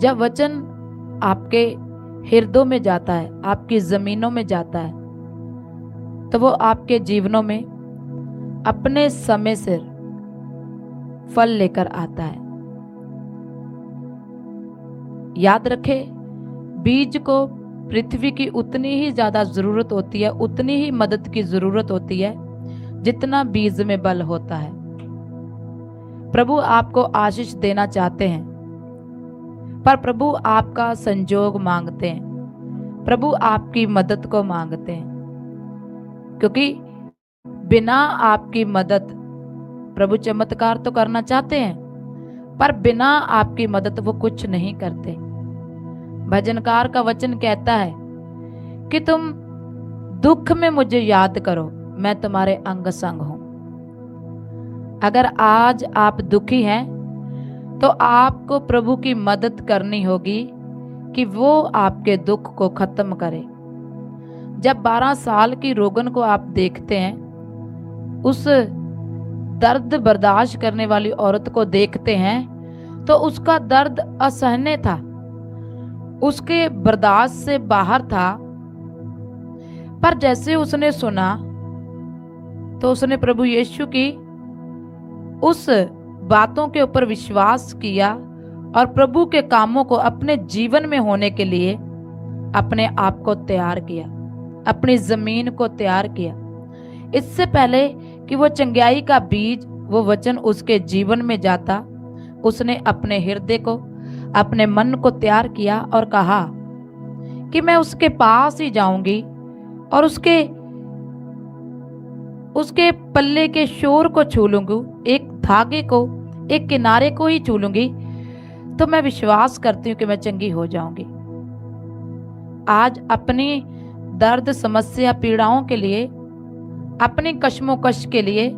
जब वचन आपके हृदयों में जाता है, आपकी जमीनों में जाता है, तो वो आपके जीवनों में अपने समय से फल लेकर आता है। याद रखें, बीज को पृथ्वी की उतनी ही ज्यादा जरूरत होती है, उतनी ही मदद की जरूरत होती है जितना बीज में बल होता है। प्रभु आपको आशीष देना चाहते हैं, पर प्रभु आपका संजोग मांगते हैं, प्रभु आपकी मदद को मांगते हैं, क्योंकि बिना आपकी मदद, प्रभु चमत्कार तो करना चाहते हैं, पर बिना आपकी मदद वो कुछ नहीं करते। भजनकार का वचन कहता है कि तुम दुख में मुझे याद करो, मैं तुम्हारे अंग संग हूं। अगर आज आप दुखी हैं तो आपको प्रभु की मदद करनी होगी कि वो आपके दुख को खत्म करे। जब 12 साल की रोगन को आप देखते हैं, उस दर्द बर्दाश्त करने वाली औरत को देखते हैं, तो उसका दर्द असहनीय था, उसके बर्दाश्त से बाहर था। पर जैसे उसने सुना तो उसने प्रभु यीशु की उस बातों के ऊपर विश्वास किया और प्रभु के कामों को अपने जीवन में होने के लिए अपने आप को तैयार किया, अपनी जमीन को तैयार किया। इससे पहले कि वो चंगाई का बीज, वो वचन उसके जीवन में जाता, उसने अपने हृदय को, अपने मन को तैयार किया और कहा कि मैं उसके पास ही जाऊंगी और उसके पल्ले के शोर को छू लूंगी, एक धागे को, एक किनारे को ही छू लूंगी, तो मैं विश्वास करती हूं कि मैं चंगी हो जाऊंगी। आज अपनी दर्द, समस्या, पीड़ाओं के लिए, अपनी कश्मोकश के लिए,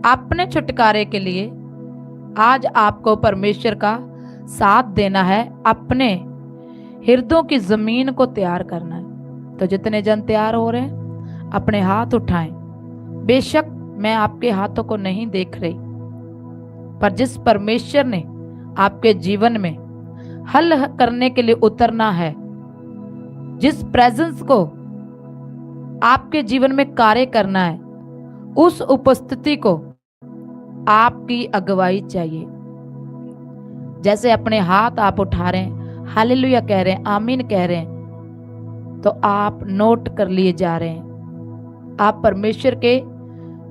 अपने छुटकारे के लिए आज आपको परमेश्वर का साथ देना है, अपने हृदयों की जमीन को तैयार करना है। तो जितने जन तैयार हो रहे हैं अपने हाथ उठाएं। बेशक मैं आपके हाथों को नहीं देख रही, पर जिस परमेश्वर ने आपके जीवन में हल करने के लिए उतरना है, जिस प्रेजेंस को आपके जीवन में कार्य करना है, उस उपस्थिति को आपकी अगुवाई चाहिए। जैसे अपने हाथ आप उठा रहे हैं, हालेलुया कह रहे हैं, आमीन कह रहे हैं, तो आप नोट कर लिए जा रहे हैं। आप परमेश्वर के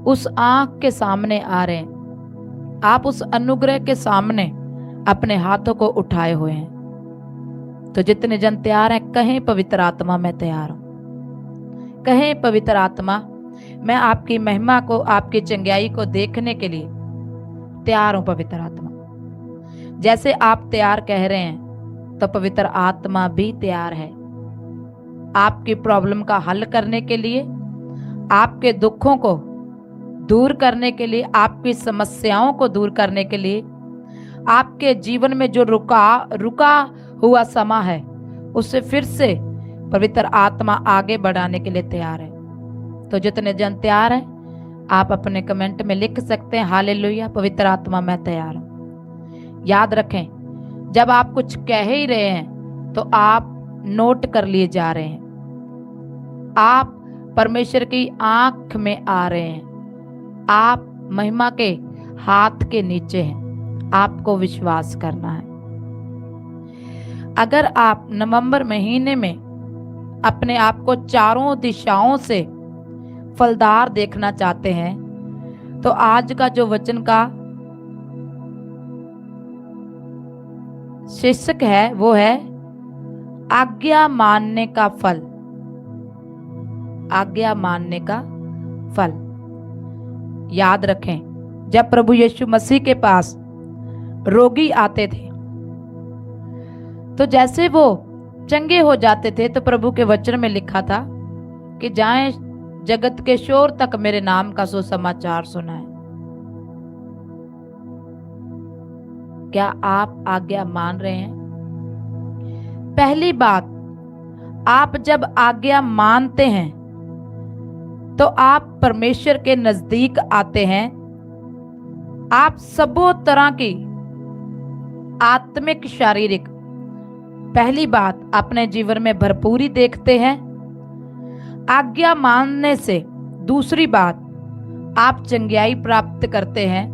उस आंख के सामने आ रहे हैं, आप उस अनुग्रह के सामने अपने हाथों को उठाए हुए हैं। तो जितने जन तैयार हैं, कहें पवित्र आत्मा मैं तैयार हूं। कहें पवित्र आत्मा, मैं आपकी महिमा को, आपकी चंगाई को देखने के लिए तैयार हूं। पवित्र आत्मा, जैसे आप तैयार कह रहे हैं, तो पवित्र आत्मा भी तैयार है आपकी प्रॉब्लम का हल करने के लिए, आपके दुखों को दूर करने के लिए, आपकी समस्याओं को दूर करने के लिए, आपके जीवन में जो रुका हुआ समा है उससे फिर से पवित्र आत्मा आगे बढ़ाने के लिए तैयार है। तो जितने जन तैयार हैं, आप अपने कमेंट में लिख सकते हैं, हालेलुया, पवित्र आत्मा मैं तैयार हूं। याद रखें, जब आप कुछ कह ही रहे हैं तो आप नोट कर लिए जा रहे हैं, आप परमेश्वर की आंख में आ रहे हैं, आप महिमा के हाथ के नीचे हैं। आपको विश्वास करना है। अगर आप नवंबर महीने में अपने आप को चारों दिशाओं से फलदार देखना चाहते हैं, तो आज का जो वचन का शीर्षक है वो है आज्ञा मानने का फल। आज्ञा मानने का फल। याद रखें, जब प्रभु यीशु मसीह के पास रोगी आते थे, तो जैसे वो चंगे हो जाते थे, तो प्रभु के वचन में लिखा था कि जाएं जगत के शोर तक मेरे नाम का सुसमाचार सुनाएं। क्या आप आज्ञा मान रहे हैं? पहली बात, आप जब आज्ञा मानते हैं तो आप परमेश्वर के नजदीक आते हैं। आप सबो तरह की आत्मिक, शारीरिक पहली बात, अपने जीवन में भरपूरी देखते हैं आज्ञा मानने से। दूसरी बात, आप चंगाई प्राप्त करते हैं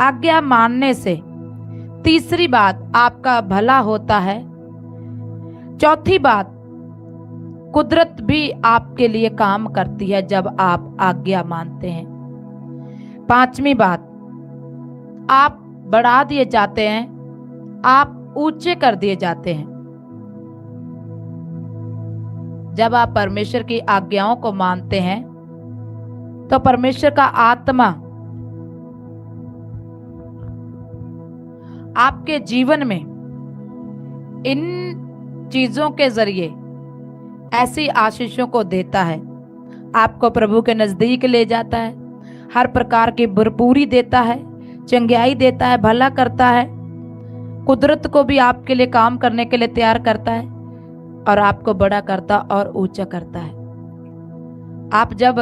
आज्ञा मानने से। तीसरी बात, आपका भला होता है। चौथी बात, कुदरत भी आपके लिए काम करती है जब आप आज्ञा मानते हैं। पांचवी बात, आप बढ़ा दिए जाते हैं, आप ऊंचे कर दिए जाते हैं। जब आप परमेश्वर की आज्ञाओं को मानते हैं तो परमेश्वर का आत्मा आपके जीवन में इन चीजों के जरिए ऐसी आशीषों को देता है, आपको प्रभु के नजदीक ले जाता है, हर प्रकार की भरपूरी देता है, चंगाई देता है, भला करता है, कुदरत को भी आपके लिए काम करने के लिए तैयार करता है और आपको बड़ा करता और ऊंचा करता है। आप जब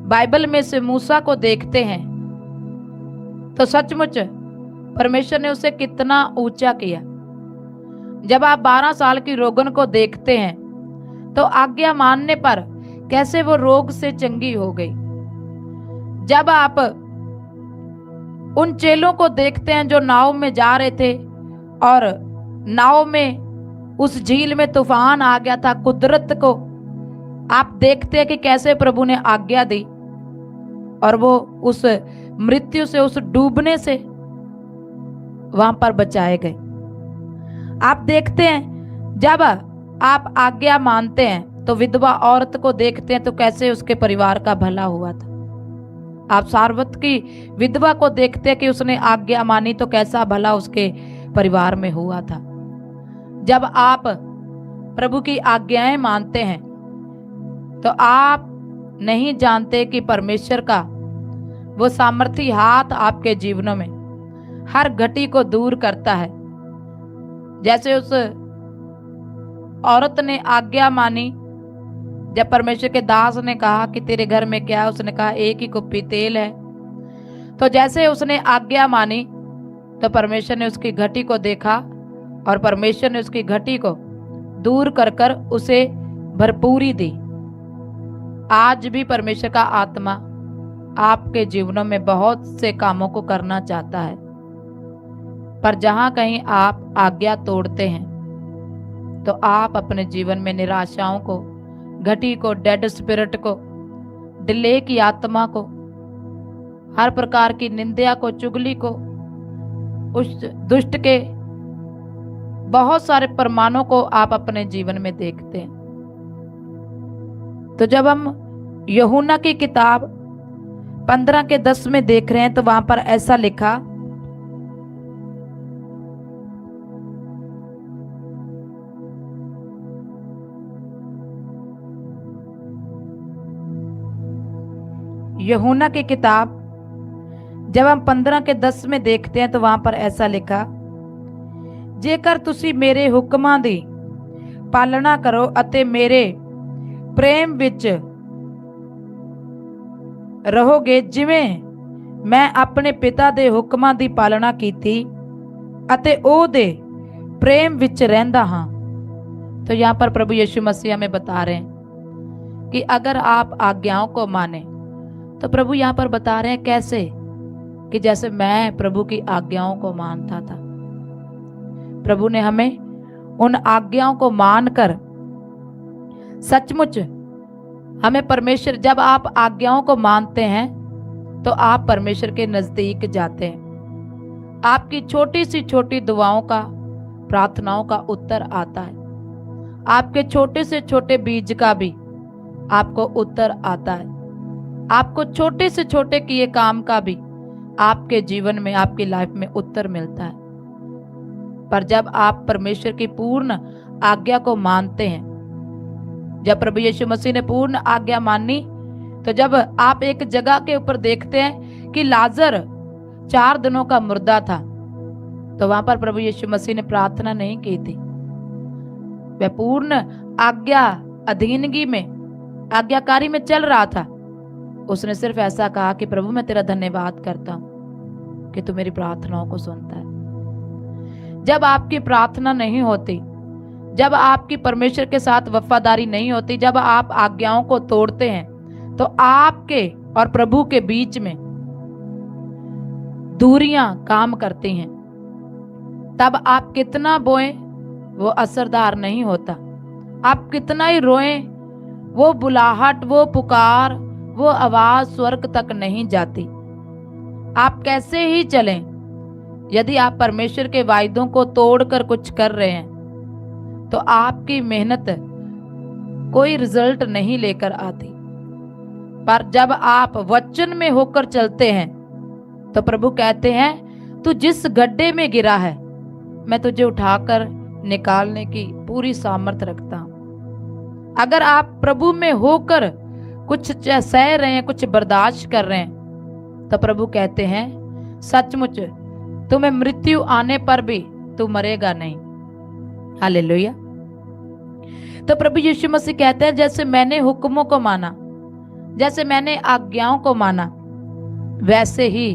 बाइबल में से मूसा को देखते हैं तो सचमुच परमेश्वर ने उसे कितना ऊंचा किया। जब आप 12 साल की रोगन को देखते हैं तो आज्ञा मानने पर कैसे वो रोग से चंगी हो गई। जब आप उन चेलों को देखते हैं जो नाव में जा रहे थे और नाव में उस झील में तूफान आ गया था, कुदरत को आप देखते हैं कि कैसे प्रभु ने आज्ञा दी और वो उस मृत्यु से, उस डूबने से वहां पर बचाए गए। आप देखते हैं जब आप आज्ञा मानते हैं तो विधवा औरत को देखते हैं तो कैसे उसके परिवार का भला हुआ था। आप सारवत की विधवा को देखते हैं कि उसने आज्ञा मानी तो कैसा भला उसके परिवार में हुआ था। जब आप प्रभु की आज्ञाएं मानते हैं तो आप नहीं जानते कि परमेश्वर का वो सामर्थी हाथ आपके जीवनों में हर घटी को दूर करता है। जैसे उस औरत ने आज्ञा मानी, जब परमेश्वर के दास ने कहा कि तेरे घर में क्या है, उसने कहा एक ही कुप्पी तेल है। तो जैसे उसने आज्ञा मानी तो परमेश्वर ने उसकी घटी को देखा और परमेश्वर ने उसकी घटी को दूर कर कर उसे भरपूरी दी। आज भी परमेश्वर का आत्मा आपके जीवनों में बहुत से कामों को करना चाहता है, पर जहां कहीं आप आज्ञा तोड़ते हैं तो आप अपने जीवन में निराशाओं को, घटी को, डेड स्पिरिट को, डिले की आत्मा को, हर प्रकार की निंदा को, चुगली को, उस दुष्ट के बहुत सारे प्रमाणों को आप अपने जीवन में देखते हैं। तो जब हम यूहन्ना की किताब 15 के 10 में देख रहे हैं तो वहां पर ऐसा लिखा, यूहन्ना की किताब जब हम 15 के 10 में देखते हैं तो वहां पर ऐसा लिखा, जेकर तुसी मेरे हुक्मां दी पालना करो अते मेरे प्रेम विच रहोगे, जिवें मैं अपने पिता दे हुक्मां दी पालना कीती अते ओदे प्रेम विच रहिंदा हां। तो यहाँ पर प्रभु यीशु मसीह हमें बता रहे हैं कि अगर आप आज्ञाओं को माने तो प्रभु यहाँ पर बता रहे हैं कैसे, कि जैसे मैं प्रभु की आज्ञाओं को मानता था। प्रभु ने हमें उन आज्ञाओं को मानकर सचमुच हमें परमेश्वर, जब आप आज्ञाओं को मानते हैं तो आप परमेश्वर के नजदीक जाते हैं। आपकी छोटी सी छोटी दुआओं का, प्रार्थनाओं का उत्तर आता है। आपके छोटे से छोटे बीज का भी आपको उत्तर आता है। आपको छोटे से छोटे किए काम का भी आपके जीवन में, आपकी लाइफ में उत्तर मिलता है। पर जब आप परमेश्वर की पूर्ण आज्ञा को मानते हैं, जब प्रभु यीशु मसीह ने पूर्ण आज्ञा मानी, तो जब आप एक जगह के ऊपर देखते हैं कि लाजर 4 दिनों का मुर्दा था, तो वहां पर प्रभु यीशु मसीह ने प्रार्थना नहीं की थी। वह पूर्ण आज्ञा अधीनगी में, आज्ञाकारी में चल रहा था। उसने सिर्फ ऐसा कहा कि प्रभु मैं तेरा धन्यवाद करता हूं कि तू मेरी प्रार्थनाओं को सुनता है। जब आपकी प्रार्थना नहीं होती जब आपकी परमेश्वर के साथ वफादारी नहीं होती, जब आप आज्ञाओं को तोड़ते हैं, तो आपके और प्रभु के बीच में दूरियां काम करती हैं। तब आप कितना बोएं वो असरदार नहीं होता। आप कितना ही रोएं, वो बुलाहट, वो पुकार, वो आवाज स्वर्ग तक नहीं जाती। आप कैसे ही चलें, यदि आप परमेश्वर के वायदों को तोड़कर कुछ कर रहे हैं, तो आपकी मेहनत कोई रिजल्ट नहीं लेकर आती। पर जब आप वचन में होकर चलते हैं, तो प्रभु कहते हैं, तू जिस गड्ढे में गिरा है, मैं तुझे उठाकर निकालने की पूरी सामर्थ रखता हूं। अगर आप प्रभु में होकर कुछ सह रहे हैं, कुछ बर्दाश्त कर रहे हैं, तो प्रभु कहते हैं, सचमुच तुम्हें मृत्यु आने पर भी तू मरेगा नहीं। हालेलुया। तो प्रभु यीशु मसीह कहते हैं, जैसे मैंने हुक्मों को माना, जैसे मैंने आज्ञाओं को माना, वैसे ही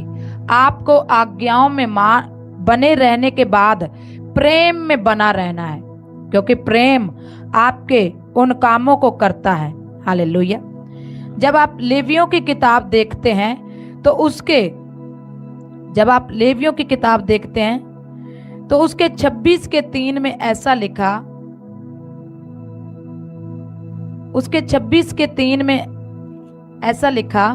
आपको आज्ञाओं में बने रहने के बाद प्रेम में बना रहना है, क्योंकि प्रेम आपके उन कामों को करता है। हालेलुया। जब आप लेवियों की किताब देखते हैं, तो जब आप लेवियों की किताब देखते हैं, तो उसके 26:3 में ऐसा लिखा, उसके 26:3 में ऐसा लिखा,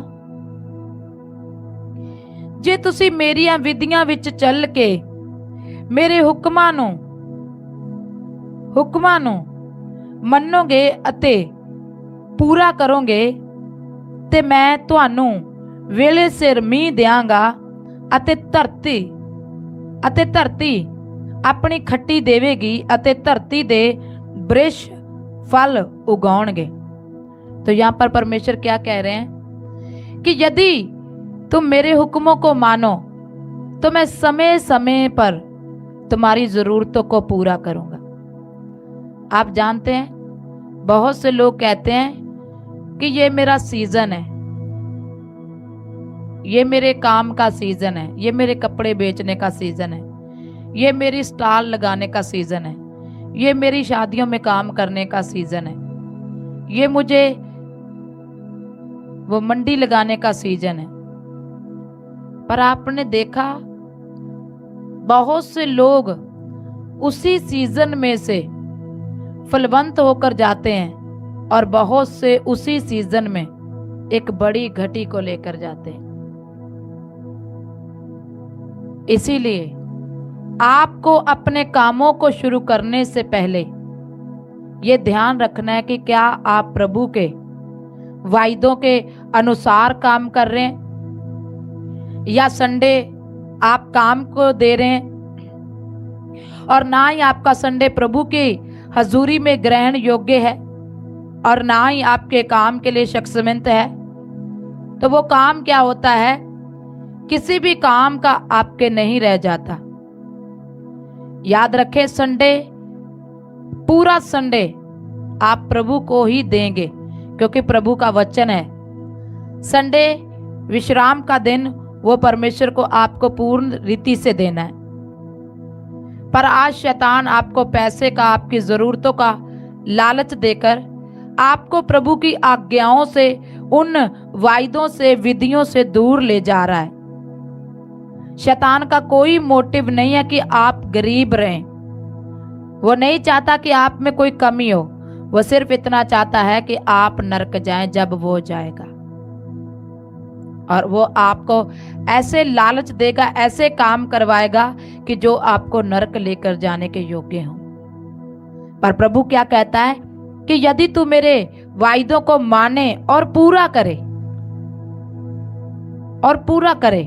जे तुसी मेरियां विधियां विच चल के मेरे हुक्मां नूं ਮੰਨੋਗੇ ਅਤੇ ਪੂਰਾ ਕਰੋਗੇ, ਤੇ ਮੈਂ ਤੁਹਾਨੂੰ ਵੇਲੇ ਸਿਰ ਮੀਂਹ ਦਿਆਂਗਾ ਅਤੇ ਧਰਤੀ ਆਪਣੀ ਖੱਟੀ ਦੇਵੇਗੀ ਅਤੇ ਧਰਤੀ ਦੇ ਬ੍ਰਿਸ਼ फल उगाओगे। तो यहाँ पर परमेश्वर क्या कह रहे हैं कि यदि तुम मेरे हुक्मों को मानो, तो मैं समय समय पर तुम्हारी जरूरतों को पूरा करूंगा। आप जानते हैं, बहुत से लोग कहते हैं कि ये मेरा सीजन है, ये मेरे काम का सीजन है, ये मेरे कपड़े बेचने का सीजन है, ये मेरी स्टॉल लगाने का सीजन है, ये मेरी शादियों में काम करने का सीजन है, ये मुझे वो मंडी लगाने का सीजन है। पर आपने देखा, बहुत से लोग उसी सीजन में से फलवंत होकर जाते हैं और बहुत से उसी सीजन में एक बड़ी घटी को लेकर जाते हैं। इसीलिए आपको अपने कामों को शुरू करने से पहले ये ध्यान रखना है कि क्या आप प्रभु के वायदों के अनुसार काम कर रहे हैं, या संडे आप काम को दे रहे हैं और ना ही आपका संडे प्रभु की हजूरी में ग्रहण योग्य है और ना ही आपके काम के लिए शख्समंत है। तो वो काम क्या होता है, किसी भी काम का आपके नहीं रह जाता। याद रखें, संडे, पूरा संडे आप प्रभु को ही देंगे, क्योंकि प्रभु का वचन है संडे विश्राम का दिन वो परमेश्वर को आपको पूर्ण रीति से देना है। पर आज शैतान आपको पैसे का, आपकी जरूरतों का लालच देकर आपको प्रभु की आज्ञाओं से, उन वायदों से, विधियों से दूर ले जा रहा है। शैतान का कोई मोटिव नहीं है कि आप गरीब रहें। वो नहीं चाहता कि आप में कोई कमी हो, वो सिर्फ इतना चाहता है कि आप नरक जाएं जब वो जाएगा। और वो आपको ऐसे लालच देगा, ऐसे काम करवाएगा कि जो आपको नरक लेकर जाने के योग्य हो। पर प्रभु क्या कहता है कि यदि तू मेरे वायदों को माने और पूरा करे,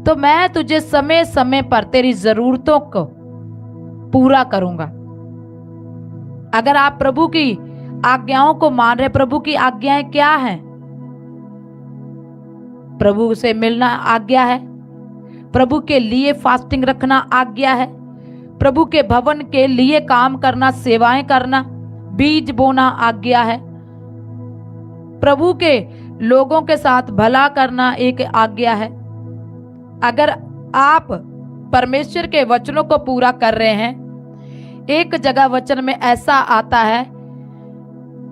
तो मैं तुझे समय समय पर तेरी जरूरतों को पूरा करूंगा। अगर आप प्रभु की आज्ञाओं को मान रहे, प्रभु की आज्ञाएं क्या हैं? प्रभु से मिलना आज्ञा है, प्रभु के लिए फास्टिंग रखना आज्ञा है, प्रभु के भवन के लिए काम करना, सेवाएं करना, बीज बोना आज्ञा है, प्रभु के लोगों के साथ भला करना एक आज्ञा है। अगर आप परमेश्वर के वचनों को पूरा कर रहे हैं, एक जगह वचन में ऐसा आता है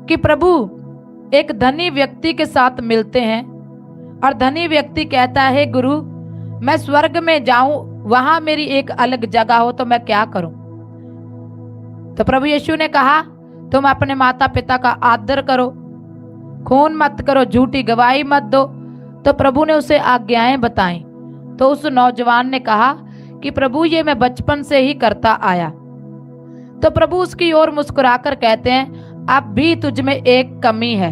कि प्रभु एक धनी व्यक्ति के साथ मिलते हैं और धनी व्यक्ति कहता है, गुरु मैं स्वर्ग में जाऊं, वहां मेरी एक अलग जगह हो तो मैं क्या करूं? तो प्रभु यीशु ने कहा, तुम अपने माता पिता का आदर करो, खून मत करो, झूठी गवाही मत दो। तो प्रभु ने उसे आज्ञाएं बताई। तो उस नौजवान ने कहा कि प्रभु ये मैं बचपन से ही करता आया। तो प्रभु उसकी ओर मुस्कुराकर कहते हैं, अब भी तुझ में एक कमी है,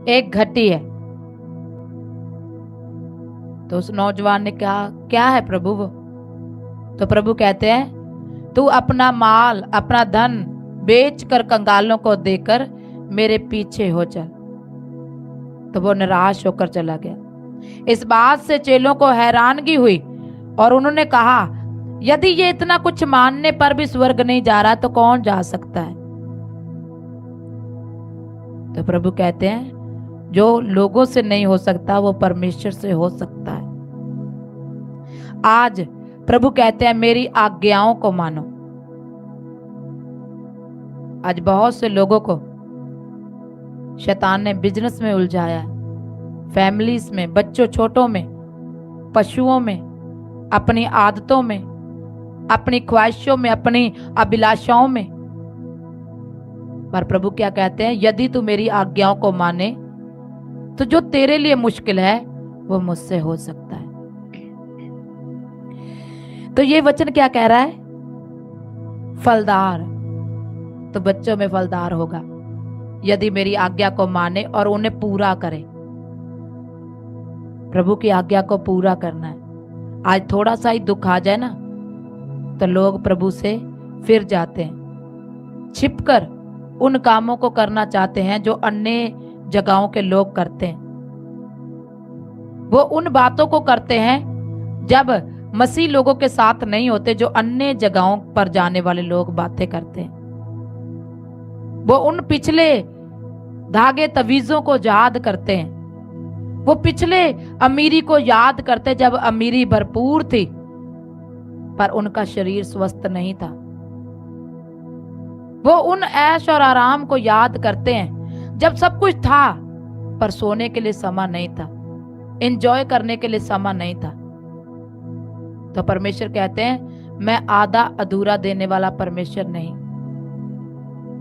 एक घटी है। तो उस नौजवान ने कहा, क्या है प्रभु वो? तो प्रभु कहते हैं, तू अपना माल, अपना धन बेच कर कंगालों को देकर मेरे पीछे हो चल। तो वो निराश होकर चला गया। इस बात से चेलों को हैरानगी हुई और उन्होंने कहा, यदि ये इतना कुछ मानने पर भी स्वर्ग नहीं जा रहा तो कौन जा सकता है? तो प्रभु कहते हैं, जो लोगों से नहीं हो सकता वो परमेश्वर से हो सकता है। आज प्रभु कहते हैं, मेरी आज्ञाओं को मानो। आज बहुत से लोगों को शैतान ने बिजनेस में उलझाया है, फैमिलीज में, बच्चों छोटों में, पशुओं में, अपनी आदतों में, अपनी ख्वाहिशों में, अपनी अभिलाषाओं में। पर प्रभु क्या कहते हैं, यदि तू मेरी आज्ञाओं को माने तो जो तेरे लिए मुश्किल है वो मुझसे हो सकता है। तो ये वचन क्या कह रहा है? फलदार, तो बच्चों में फलदार होगा यदि मेरी आज्ञा को माने और उन्हें पूरा करे। प्रभु की आज्ञा को पूरा करना है। आज थोड़ा सा ही दुख आ जाए ना तो लोग प्रभु से फिर जाते हैं, छिपकर उन कामों को करना चाहते हैं जो अन्य जगहों के लोग करते हैं। वो उन बातों को करते हैं जब मसीह लोगों के साथ नहीं होते, जो अन्य जगहों पर जाने वाले लोग बातें करते हैं। वो उन पिछले धागे तवीजों को याद करते हैं, वो पिछले अमीरी को याद करते जब अमीरी भरपूर थी पर उनका शरीर स्वस्थ नहीं था। वो उन ऐश और आराम को याद करते हैं जब सब कुछ था पर सोने के लिए समय नहीं था, एंजॉय करने के लिए समय नहीं था। तो परमेश्वर कहते हैं, मैं आधा अधूरा देने वाला परमेश्वर नहीं।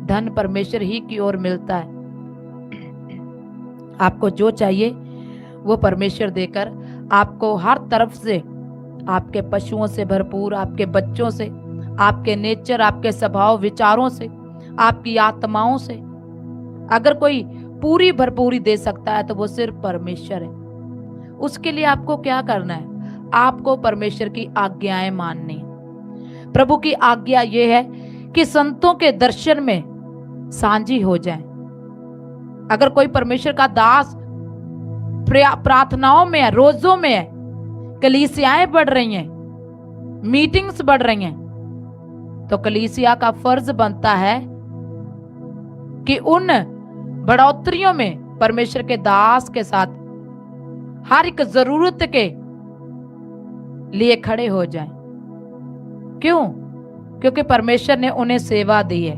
धन परमेश्वर ही की ओर मिलता है। आपको जो चाहिए वो परमेश्वर देकर आपको हर तरफ से, आपके पशुओं से भरपूर, आपके बच्चों से, आपके नेचर, आपके स्वभाव विचारों से, आपकी आत्माओं से अगर कोई पूरी भरपूरी दे सकता है तो वो सिर्फ परमेश्वर है। उसके लिए आपको क्या करना है? आपको परमेश्वर की आज्ञाएं माननी है। प्रभु की आज्ञा ये है कि संतों के दर्शन में सांझी हो जाए। अगर कोई परमेश्वर का दास प्रार्थनाओं में है, रोजों में है, कलीसियाएं बढ़ रही हैं, मीटिंग्स बढ़ रही हैं, तो कलीसिया का फर्ज बनता है कि उन बढ़ोतरियों में परमेश्वर के दास के साथ हर एक जरूरत के लिए खड़े हो जाएं। क्यों? क्योंकि परमेश्वर ने उन्हें सेवा दी है।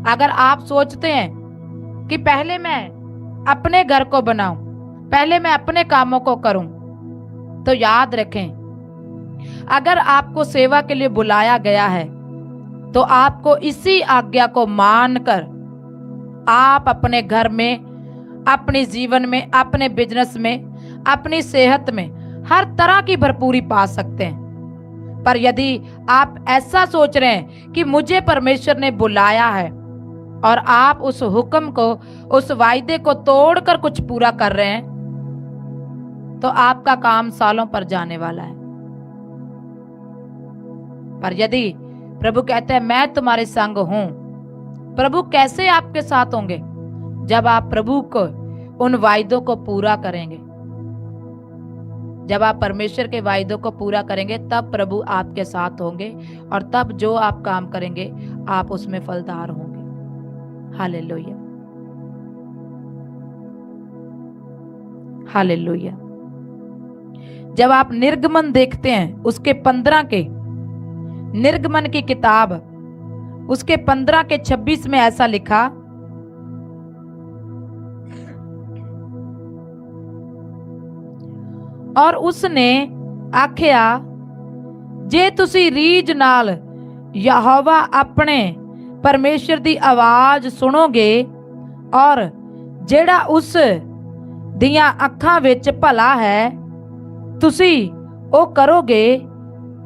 अगर आप सोचते हैं कि पहले मैं अपने घर को बनाऊं, पहले मैं अपने कामों को करूं, तो याद रखें, अगर आपको सेवा के लिए बुलाया गया है तो आपको इसी आज्ञा को मानकर आप अपने घर में, अपने जीवन में, अपने बिजनेस में, अपनी सेहत में हर तरह की भरपूरी पा सकते हैं। पर यदि आप ऐसा सोच रहे हैं कि मुझे परमेश्वर ने बुलाया है और आप उस हुक्म को, उस वायदे को तोड़कर कुछ पूरा कर रहे हैं, तो आपका काम सालों पर जाने वाला है। पर यदि प्रभु कहते हैं, मैं तुम्हारे संग हूं, प्रभु कैसे आपके साथ होंगे? जब आप प्रभु को, उन वायदों को पूरा करेंगे। जब आप परमेश्वर के वायदों को पूरा करेंगे तब प्रभु आपके साथ होंगे और तब जो आप काम करेंगे आप उसमें फलदार होंगे। Hallelujah, hallelujah. जब आप निर्गमन देखते हैं, उसके 15 के निर्गमन की किताब उसके 15 के 26 में ऐसा लिखा, और उसने आख्या, जे तुसी रीझ नाल यहोवा अपने परमेश्वर दी आवाज सुनोगे और जेड़ा उस दियां अखां विच भला है तुसी ओ करोगे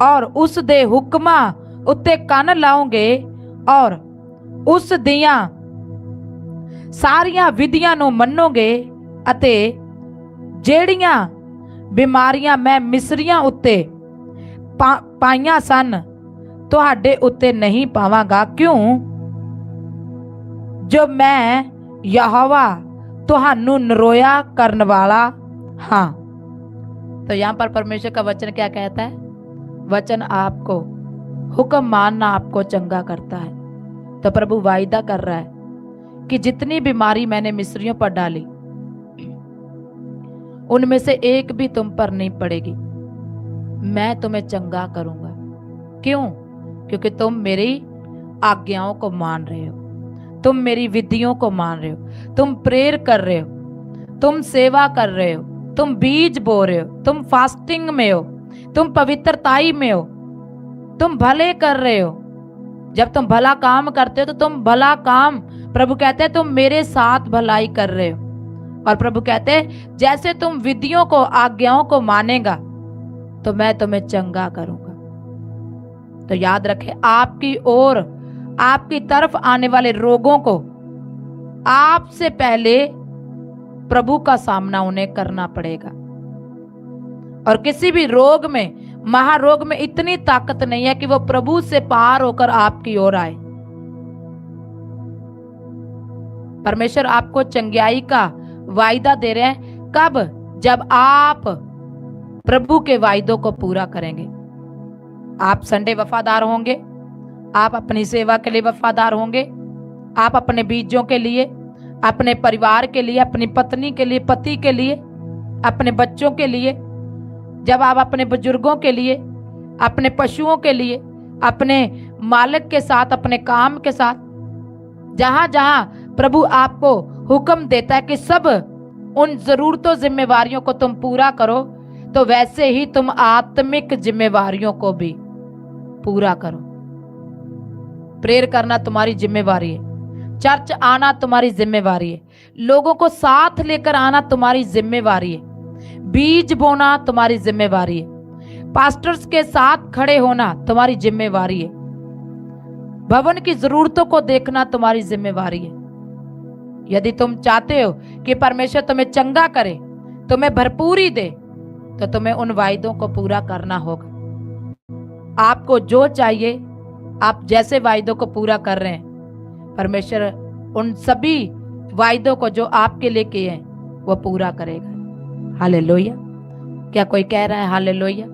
और उस दे हुक्मां उत्ते कन लाओगे और उस दियां सारियां विधियां नूं मन्नोगे अते जेड़ियां बीमारियां मैं मिस्रियां उत्ते पाईयां सन तुहाडे उत्ते नहीं पावांगा, क्यों जो मैं यहोवा तुहानू नरोया करने वाला हाँ। तो यहां पर परमेश्वर का वचन क्या कहता है? वचन आपको हुक्म मानना आपको चंगा करता है। तो प्रभु वायदा कर रहा है कि जितनी बीमारी मैंने मिस्रियों पर डाली उनमें से एक भी तुम पर नहीं पड़ेगी। मैं तुम्हें चंगा करूंगा। क्यों? क्योंकि तुम मेरी आज्ञाओं को मान रहे हो, तुम मेरी विधियों को मान रहे हो, तुम प्रेयर कर रहे हो, तुम सेवा कर रहे हो, तुम बीज बो रहे हो, तुम फास्टिंग में हो, तुम पवित्रताई में हो, तुम भले कर रहे हो। जब तुम भला काम करते हो तो तुम भला काम, प्रभु कहते हैं तुम मेरे साथ भलाई कर रहे हो। और प्रभु कहते हैं जैसे तुम विधियों को आज्ञाओं को मानेगा तो मैं तुम्हें चंगा करूंगा। तो याद रखें, आपकी ओर आपकी तरफ आने वाले रोगों को आपसे पहले प्रभु का सामना उन्हें करना पड़ेगा। और किसी भी रोग में, महारोग में इतनी ताकत नहीं है कि वो प्रभु से पार होकर आपकी ओर आए। परमेश्वर आपको चंगाई का वायदा दे रहे हैं। कब? जब आप प्रभु के वायदों को पूरा करेंगे। आप संडे वफादार होंगे, आप अपनी सेवा के लिए वफादार होंगे, आप अपने बीजों के लिए, अपने परिवार के लिए, अपनी पत्नी के लिए, पति के लिए, अपने बच्चों के लिए, जब आप अपने बुजुर्गों के लिए, अपने पशुओं के लिए, अपने मालिक के साथ, अपने काम के साथ, जहां जहां प्रभु आपको हुक्म देता है कि सब उन जरूरतों जिम्मेवारियों को तुम पूरा करो, तो वैसे ही तुम आत्मिक जिम्मेवारियों को भी पूरा करो। प्रेयर करना तुम्हारी जिम्मेवारी है, चर्च आना तुम्हारी जिम्मेवारी है, लोगों को साथ लेकर आना तुम्हारी जिम्मेवारी है, बीज बोना तुम्हारी जिम्मेवारी है, पास्टर्स के साथ खड़े होना तुम्हारी जिम्मेवारी है, भवन की जरूरतों को देखना तुम्हारी जिम्मेवारी है। यदि तुम चाहते हो कि परमेश्वर तुम्हें चंगा करे, तुम्हें भरपूरी दे, तो तुम्हें उन वायदों को पूरा करना होगा। आपको जो चाहिए, आप जैसे वायदों को पूरा कर रहे हैं, परमेश्वर उन सभी वायदों को जो आपके लिए किए हैं वो पूरा करेगा। हालेलुया। क्या कोई कह रहा है हालेलुया?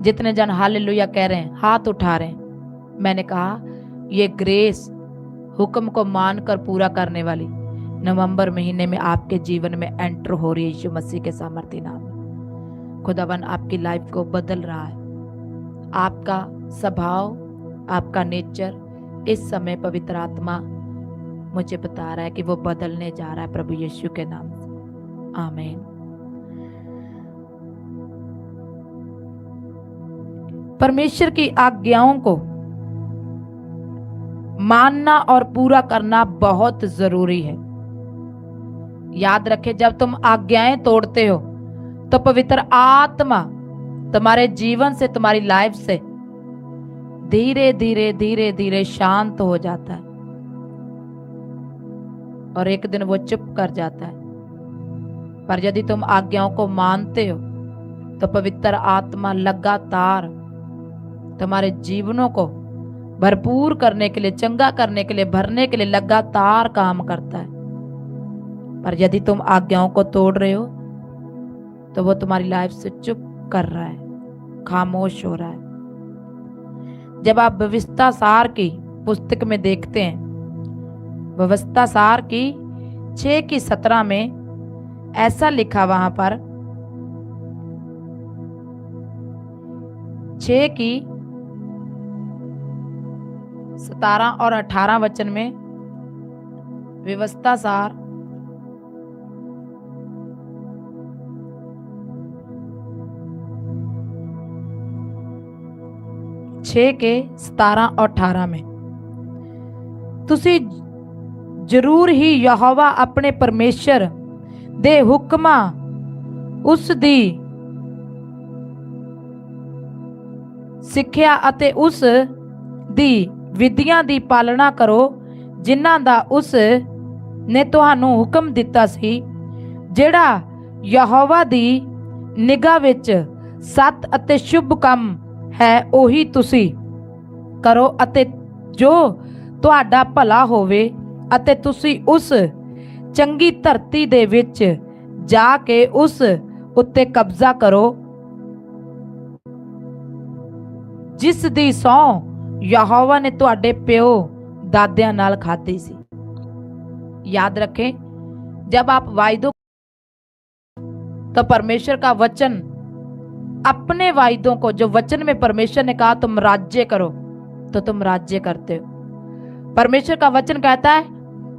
जितने जन हालेलुया कह रहे हैं हाथ उठा रहे हैं। मैंने कहा ये ग्रेस हुक्म को मानकर पूरा करने वाली नवंबर महीने में आपके जीवन में एंटर हो रही है यीशु मसीह के सामर्थी नाम में। खुदावन आपकी लाइफ को बदल रहा है। आपका स्वभाव, आपका नेचर इस समय पवित्र आत्मा मुझे बता रहा है कि वो बदलने जा रहा है प्रभु यीशु के नाम से। आमीन। परमेश्वर की आज्ञाओं को मानना और पूरा करना बहुत जरूरी है। याद रखें, जब तुम आज्ञाएं तोड़ते हो तो पवित्र आत्मा तुम्हारे जीवन से, तुम्हारी लाइफ से धीरे धीरे धीरे धीरे शांत हो जाता है और एक दिन वो चुप कर जाता है। पर यदि तुम आज्ञाओं को मानते हो तो पवित्र आत्मा लगातार तुम्हारे जीवनों को भरपूर करने के लिए, चंगा करने के लिए, भरने के लिए लगातार काम करता है। पर यदि तुम आज्ञाओं को तोड़ रहे हो तो वो तुम्हारी लाइफ से चुप कर रहा है, खामोश हो रहा है। जब आप व्यवस्था सार की पुस्तक में देखते हैं, व्यवस्था सार की 6:17 में ऐसा लिखा, वहां पर 6:17 17 और 18 वचन में व्यवस्था सार 6 के 17 और 18 में ਤੁਸੀਂ ਜ਼ਰੂਰ ਹੀ ਯਹੋਵਾ ਆਪਣੇ ਪਰਮੇਸ਼ਰ ਦੇ ਹੁਕਮਾਂ ਉਸ ਦੀ ਸਿੱਖਿਆ ਅਤੇ ਉਸ ਦੀ ਵਿਧੀਆਂ ਦੀ ਪਾਲਣਾ ਕਰੋ ਜਿਨ੍ਹਾਂ ਦਾ ਉਸ ਨੇ ਤੁਹਾਨੂੰ ਹੁਕਮ ਦਿੱਤਾ ਸੀ। ਜਿਹੜਾ ਯਹੋਵਾ ਦੀ ਨਿਗਾਹ ਵਿੱਚ ਸੱਤ ਅਤੇ ਸ਼ੁਭ ਕੰਮ ਹੈ ਉਹੀ ਤੁਸੀਂ ਕਰੋ ਅਤੇ ਜੋ ਤੁਹਾਡਾ ਭਲਾ ਹੋਵੇ ਅਤੇ ਤੁਸੀਂ ਉਸ ਚੰਗੀ ਧਰਤੀ ਦੇ ਵਿੱਚ ਜਾ ਕੇ ਉਸ ਉੱਤੇ ਕਬਜ਼ਾ ਕਰੋ ਜਿਸ ਦੀ ਸਹੁੰ ਯਹੋਵਾ ने ਤੁਹਾਡੇ ਪਿਓ दादियां नाल खाधी सी। याद रखें, जब आप वायदों तो परमेश्वर का वचन अपने वायदों को, जो वचन में परमेश्वर ने कहा तुम राज्य करो, तो तुम राज्य करते हो। परमेश्वर का वचन कहता है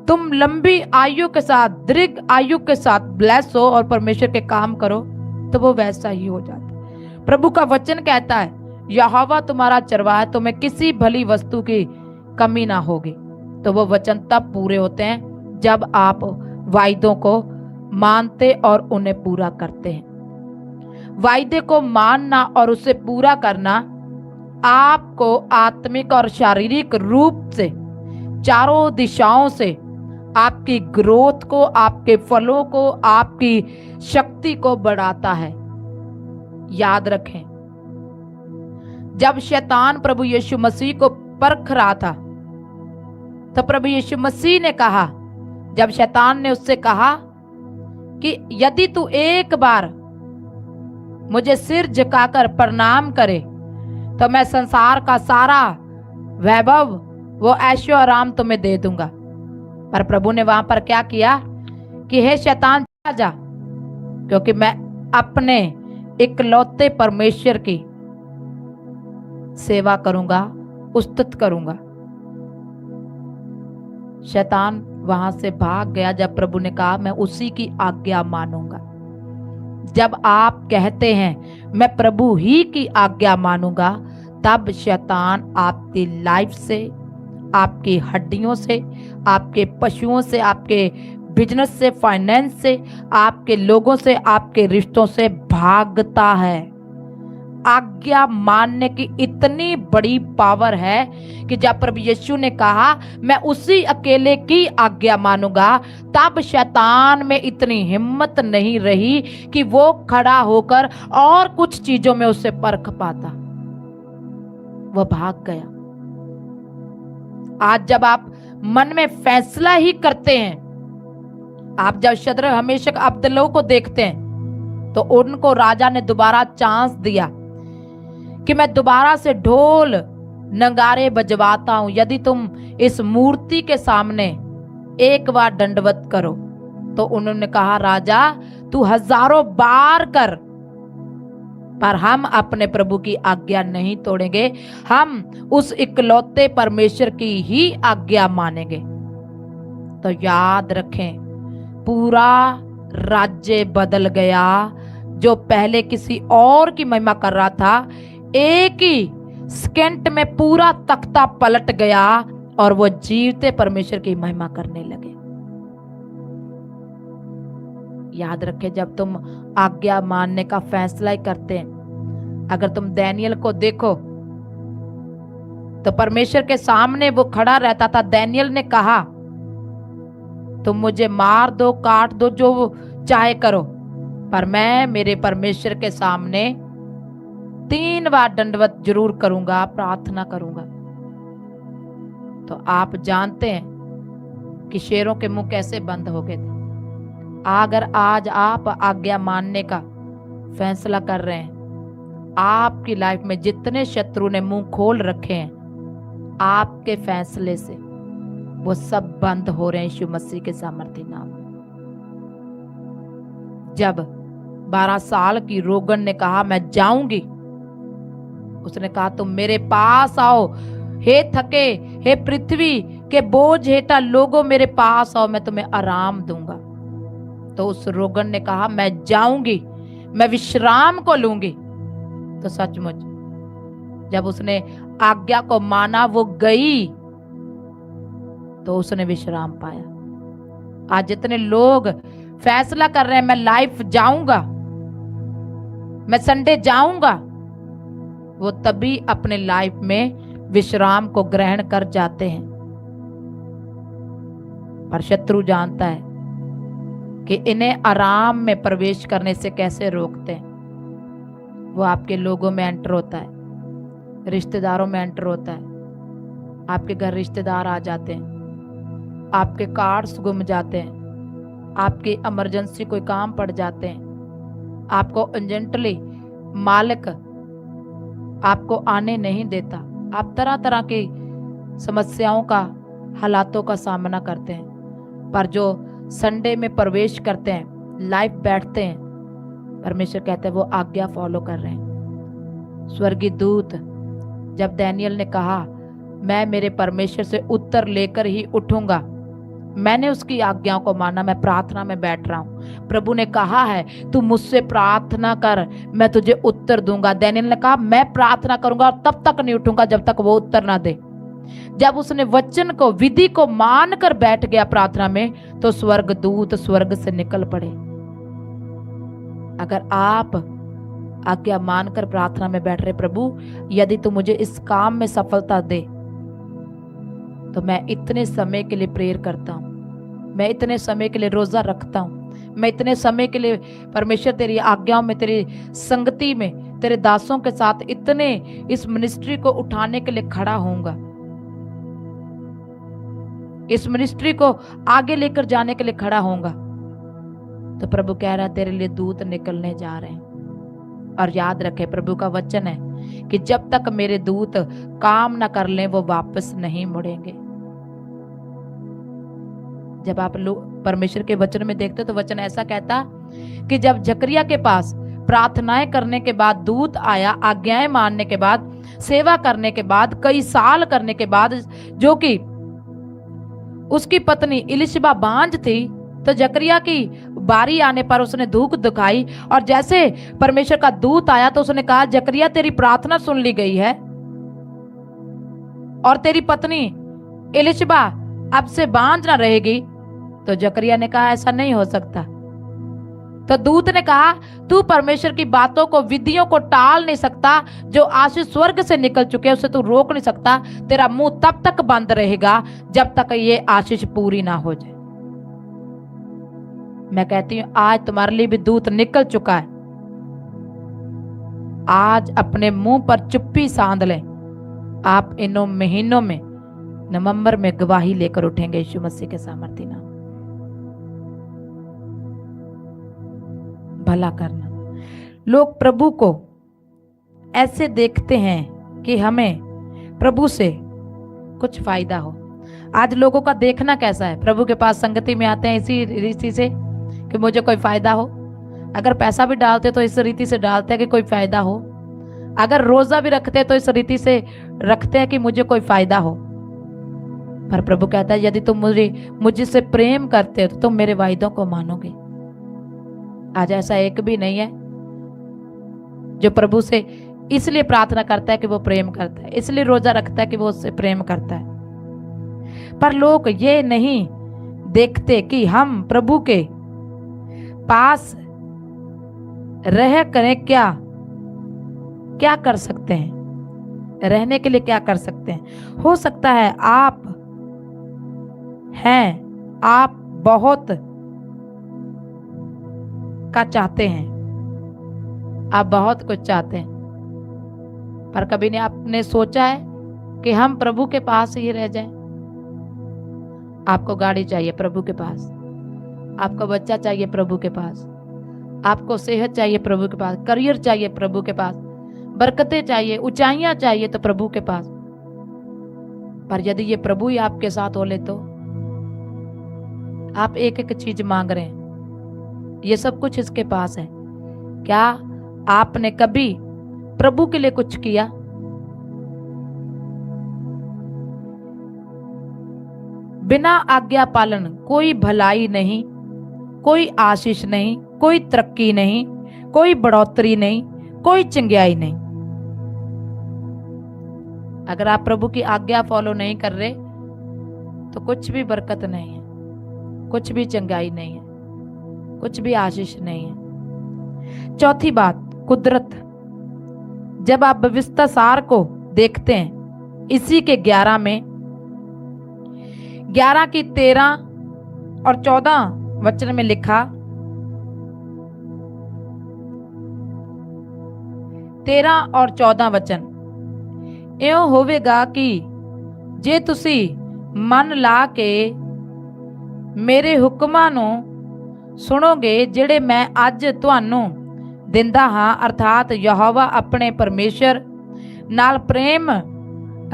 तुम लंबी आयु के साथ, दीर्घ आयु के साथ ब्लेस हो और परमेश्वर के काम करो, तो वो वैसा ही हो जाता है। प्रभु का वचन कहता है यहोवा तुम्हारा चरवाहा, तुम्हें किसी भली वस्तु की कमी ना होगी। तो वो वचन तब पूरे होते हैं जब आप वायदों को मानते और उन्हें पूरा करते हैं। वायदे को मानना और उसे पूरा करना आपको आत्मिक और शारीरिक रूप से चारों दिशाओं से आपकी ग्रोथ को, आपके फलों को, आपकी शक्ति को बढ़ाता है। याद रखें, जब शैतान प्रभु यीशु मसीह को परख रहा था तो प्रभु यीशु मसीह ने कहा, जब शैतान ने उससे कहा कि यदि तू एक बार मुझे सिर झुकाकर प्रणाम करे तो मैं संसार का सारा वैभव, वो ऐशो आराम तुम्हें दे दूंगा। पर प्रभु ने वहां पर क्या किया कि हे शैतान चला जा, क्योंकि मैं अपने इकलौते परमेश्वर की सेवा करूंगा, उस्तुत करूंगा। शैतान वहां से भाग गया जब प्रभु ने कहा मैं उसी की आज्ञा मानूंगा। जब आप कहते हैं मैं प्रभु ही की आज्ञा मानूंगा, तब शैतान आपकी लाइफ से, आपकी हड्डियों से, आपके पशुओं से, आपके बिजनेस से, फाइनेंस से, आपके लोगों से, आपके रिश्तों से भागता है। आज्ञा मानने की इतनी बड़ी पावर है कि जब प्रभु यीशु ने कहा मैं उसी अकेले की आज्ञा मानूंगा, तब शैतान में इतनी हिम्मत नहीं रही कि वो खड़ा होकर और कुछ चीजों में उसे परख पाता। वो भाग गया। आज जब आप मन में फैसला ही करते हैं, आप जब शद्रक हमेशक अब्दलो को देखते हैं तो उनको राजा ने दोबारा चांस दिया कि मैं दोबारा से ढोल नगारे बजवाता हूं यदि तुम इस मूर्ति के सामने एक बार दंडवत करो। तो उन्होंने कहा राजा तू हजारों बार कर, पर हम अपने प्रभु की आज्ञा नहीं तोड़ेंगे, हम उस इकलौते परमेश्वर की ही आज्ञा मानेंगे। तो याद रखें, पूरा राज्य बदल गया। जो पहले किसी और की महिमा कर रहा था, एक ही सेकंड में पूरा तख्ता पलट गया और वो जीवते परमेश्वर की महिमा करने लगे। याद रखें, जब तुम आज्ञा मानने का फैसला ही करते हैं, अगर तुम दानियल को देखो तो परमेश्वर के सामने वो खड़ा रहता था। दानियल ने कहा तुम मुझे मार दो, काट दो, जो चाहे करो, पर मैं मेरे परमेश्वर के सामने 3 बार दंडवत जरूर करूंगा, प्रार्थना करूंगा। तो आप जानते हैं कि शेरों के मुंह कैसे बंद हो गए थे। अगर आज आप आज्ञा मानने का फैसला कर रहे हैं, आपकी लाइफ में जितने शत्रु ने मुंह खोल रखे हैं, आपके फैसले से वो सब बंद हो रहे हैं यीशु मसीह के सामर्थ्य नाम में। जब 12 साल की रोगन ने कहा मैं जाऊंगी, उसने कहा तुम मेरे पास आओ, हे थके, हे पृथ्वी के बोझ हेठा लोगों मेरे पास आओ, मैं तुम्हें आराम दूंगा। तो उस रोगन ने कहा मैं जाऊंगी, मैं विश्राम को लूंगी। तो सचमुच जब उसने आज्ञा को माना, वो गई तो उसने विश्राम पाया। आज जितने लोग फैसला कर रहे हैं मैं लाइफ जाऊंगा, मैं संडे जाऊंगा, वो तभी अपने लाइफ में विश्राम को ग्रहण कर जाते हैं। पर शत्रु जानता है कि इन्हें आराम में प्रवेश करने से कैसे रोकते हैं। वो आपके लोगों में एंटर होता है, रिश्तेदारों में एंटर होता है। आपके घर रिश्तेदार आ जाते हैं, आपके कार्ड्स गुम जाते हैं, आपकी इमरजेंसी कोई काम पड़ जाते हैं, आपको अर्जेंटली मालिक आपको आने नहीं देता। आप तरह तरह की समस्याओं का, हालातों का सामना करते हैं। पर जो संडे में प्रवेश करते हैं, लाइफ बैठते हैं, परमेश्वर कहते हैं वो आज्ञा फॉलो कर रहे हैं। स्वर्गीय दूत जब दानियल ने कहा मैं मेरे परमेश्वर से उत्तर लेकर ही उठूंगा, मैंने उसकी आज्ञाओं को माना, मैं प्रार्थना में बैठ रहा हूं। प्रभु ने कहा है तू मुझसे प्रार्थना कर, मैं तुझे उत्तर दूंगा। दानियल ने कहा मैं प्रार्थना करूंगा और तब तक नहीं उठूंगा जब तक वो उत्तर ना दे। जब उसने वचन को, विधि को मान कर बैठ गया प्रार्थना में, तो स्वर्ग दूत स्वर्ग से निकल पड़े। अगर आप आज्ञा मानकर प्रार्थना में बैठ रहे, प्रभु यदि तू मुझे इस काम में सफलता दे तो मैं इतने समय के लिए प्रेयर करता हूं, मैं इतने समय के लिए रोजा रखता हूं, मैं इतने समय के लिए परमेश्वर तेरी आज्ञाओं में, तेरी संगति में, तेरे दासों के साथ इतने इस मिनिस्ट्री को उठाने के लिए खड़ा होऊंगा, इस मिनिस्ट्री को आगे लेकर जाने के लिए खड़ा होऊंगा। तो प्रभु कह रहा है तेरे लिए दूत निकलने जा रहे हैं। और याद रखे प्रभु का वचन है कि जब तक मेरे दूत काम ना कर लें वो वापस नहीं मुड़ेंगे। जब आप लोग परमेश्वर के वचन में देखते तो वचन ऐसा कहता कि जब जकरिया के पास प्रार्थनाएं करने के बाद दूत आया, आज्ञाएं मानने के बाद, सेवा करने के बाद, कई साल करने के बाद, जो कि उसकी पत्नी इलिशबा बांझ थी, तो जकरिया की बारी आने पर उसने धूप दिखाई और जैसे परमेश्वर का दूत आया तो उसने कहा जकरिया तेरी प्रार्थना सुन ली गई है और तेरी पत्नी इलिशबा अब से बांझ ना रहेगी। तो जकरिया ने कहा ऐसा नहीं हो सकता। तो दूत ने कहा तू परमेश्वर की बातों को, विधियों को टाल नहीं सकता। जो आशीष स्वर्ग से निकल चुके हैं उसे तू रोक नहीं सकता। तेरा मुंह तब तक बंद रहेगा जब तक ये आशीष पूरी ना हो जाए। मैं कहती हूं आज तुम्हारे लिए भी दूत निकल चुका है। आज अपने मुंह पर चुप्पी साध लें। आप इन महीनों में, नवंबर में गवाही लेकर उठेंगे यीशु मसीह के सामर्थ्य नाम। भला करना। लोग प्रभु को ऐसे देखते हैं कि हमें प्रभु से कुछ फायदा हो। आज लोगों का देखना कैसा है? प्रभु के पास संगति में आते हैं इसी रीति से कि मुझे कोई फायदा हो। अगर पैसा भी डालते तो इस रीति से डालते हैं कि कोई फायदा हो। अगर रोजा भी रखते तो इस रीति से रखते हैं कि मुझे कोई फायदा हो। पर प्रभु कहता है यदि तुम मुझसे प्रेम करते हो तो तुम मेरे वायदों को मानोगे। आज ऐसा एक भी नहीं है जो प्रभु से इसलिए प्रार्थना करता है कि वो प्रेम करता है, इसलिए रोजा रखता है कि वो उससे प्रेम करता है। पर लोग ये नहीं देखते कि हम प्रभु के पास रह करें क्या कर सकते हैं, रहने के लिए क्या कर सकते हैं। हो सकता है आप बहुत का चाहते हैं, आप बहुत कुछ चाहते हैं, पर कभी नहीं आपने सोचा है कि हम प्रभु के पास ही रह जाएं। आपको गाड़ी चाहिए प्रभु के पास, आपको बच्चा चाहिए प्रभु के पास, आपको सेहत चाहिए प्रभु के पास, करियर चाहिए प्रभु के पास, बरकतें चाहिए, ऊंचाइयां चाहिए तो प्रभु के पास। पर यदि ये प्रभु ही आपके साथ हो ले तो आप एक एक चीज मांग रहे हैं, ये सब कुछ इसके पास है। क्या आपने कभी प्रभु के लिए कुछ किया? बिना आज्ञा पालन कोई भलाई नहीं, कोई आशीष नहीं, कोई तरक्की नहीं, कोई बढ़ोतरी नहीं, कोई चंगियाई नहीं। अगर आप प्रभु की आज्ञा फॉलो नहीं कर रहे तो कुछ भी बरकत नहीं है, कुछ भी चंगाई नहीं है, कुछ भी आशीष नहीं है। चौथी बात, कुदरत। जब आप व्यवस्था सार को देखते हैं, इसी के 11 में 11 की 13 और 14 वचन में लिखा, 13 और 14 वचन, इਉਂ ਹੋਵੇਗਾ ਕਿ ਜੇ ਤੁਸੀਂ ਮਨ ਲਾ ਕੇ ਮੇਰੇ ਹੁਕਮਾਂ ਨੂੰ ਸੁਣੋਗੇ ਜਿਹੜੇ ਮੈਂ ਅੱਜ ਤੁਹਾਨੂੰ ਦਿੰਦਾ ਹਾਂ, ਅਰਥਾਤ ਯਹੋਵਾ ਆਪਣੇ ਪਰਮੇਸ਼ਰ ਨਾਲ ਪ੍ਰੇਮ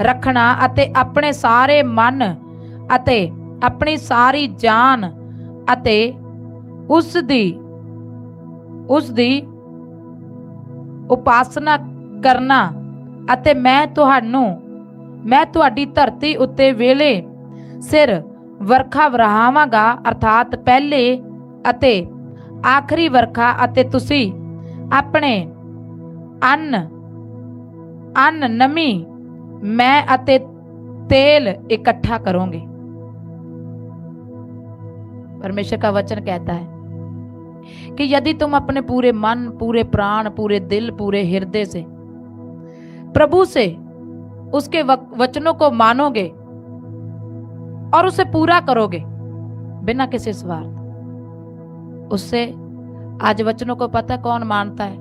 ਰੱਖਣਾ ਅਤੇ ਆਪਣੇ ਸਾਰੇ ਮਨ ਅਤੇ ਆਪਣੀ ਸਾਰੀ ਜਾਨ ਅਤੇ ਉਸ ਦੀ ਉਪਾਸਨਾ ਕਰਨਾ, ਅਤੇ ਮੈਂ ਤੁਹਾਡੀ ਧਰਤੀ ਉੱਤੇ ਵੇਲੇ ਸਿਰ ਵਰਖਾ ਵਰਹਾਵਾਂਗਾ, ਅਰਥਾਤ ਪਹਿਲੇ ਅਤੇ ਆਖਰੀ ਵਰਖਾ, ਅਤੇ ਤੁਸੀਂ ਆਪਣੇ ਅੰਨ ਨਮੀ ਮੈਂ ਅਤੇ तेल इकट्ठा करोगे। परमेश्वर का वचन कहता है कि यदि तुम अपने पूरे मन, पूरे प्राण, पूरे दिल, पूरे हृदय से प्रभु से उसके वचनों को मानोगे और उसे पूरा करोगे बिना किसी स्वार्थ, उससे आज वचनों को पता कौन मानता है?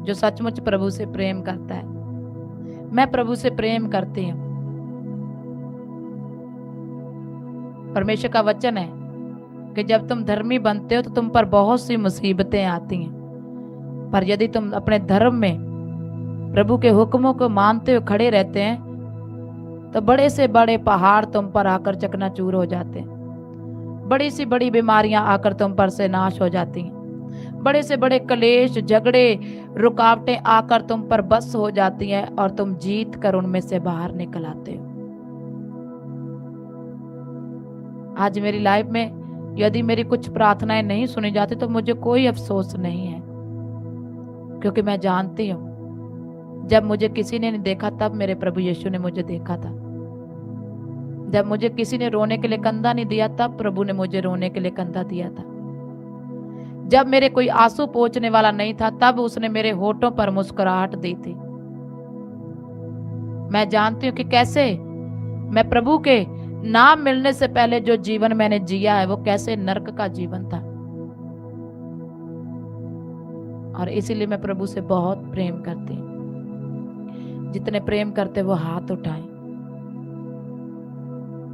जो सचमुच प्रभु से प्रेम करता है। मैं प्रभु से प्रेम करती हूं। परमेश्वर का वचन है कि जब तुम धर्मी बनते हो तो तुम पर बहुत सी मुसीबतें आती हैं, पर यदि तुम अपने धर्म में प्रभु के हुक्मों को मानते हुए खड़े रहते हैं तो बड़े से बड़े पहाड़ तुम पर आकर चकनाचूर हो जाते हैं, बड़ी सी बड़ी बीमारियां आकर तुम पर से नाश हो जाती हैं, बड़े से बड़े कलेश, झगड़े, रुकावटें आकर तुम पर बस हो जाती हैं और तुम जीत कर उनमें से बाहर निकल आते हो। आज मेरी लाइफ में यदि मेरी कुछ प्रार्थनाएं नहीं सुनी जाती तो मुझे कोई अफसोस नहीं है, क्योंकि मैं जानती हूं जब मुझे किसी ने नहीं देखा तब मेरे प्रभु यीशु ने मुझे देखा था। जब मुझे किसी ने रोने के लिए कंधा नहीं दिया तब प्रभु ने मुझे रोने के लिए कंधा दिया था। जब मेरे कोई आंसू पोंछने वाला नहीं था तब उसने मेरे होठों पर मुस्कुराहट दी थी। मैं जानती हूं कि कैसे मैं प्रभु के नाम मिलने से पहले जो जीवन मैंने जिया है वो कैसे नरक का जीवन था, और इसीलिए मैं प्रभु से बहुत प्रेम करती हूं। जितने प्रेम करते वो हाथ उठाएं।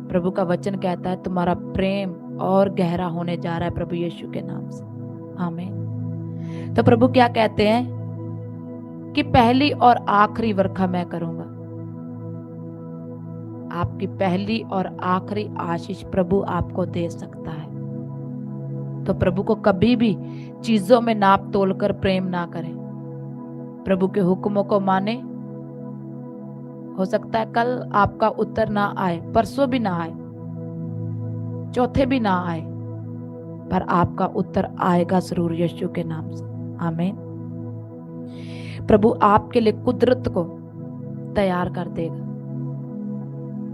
प्रभु का वचन कहता है तुम्हारा प्रेम और गहरा होने जा रहा है प्रभु यीशु के नाम से। आमीन। तो प्रभु क्या कहते हैं कि पहली और आखिरी वर्षा मैं करूंगा। आपकी पहली और आखिरी आशीष प्रभु आपको दे सकता है। तो प्रभु को कभी भी चीजों में नाप तोलकर प्रेम ना करें। प्रभु के हुक्मों को माने। हो सकता है कल आपका उत्तर ना आए, परसों भी ना आए, चौथे भी ना आए, पर आपका उत्तर आएगा जरूर यीशु के नाम से। आमीन। प्रभु आपके लिए कुदरत को तैयार कर देगा।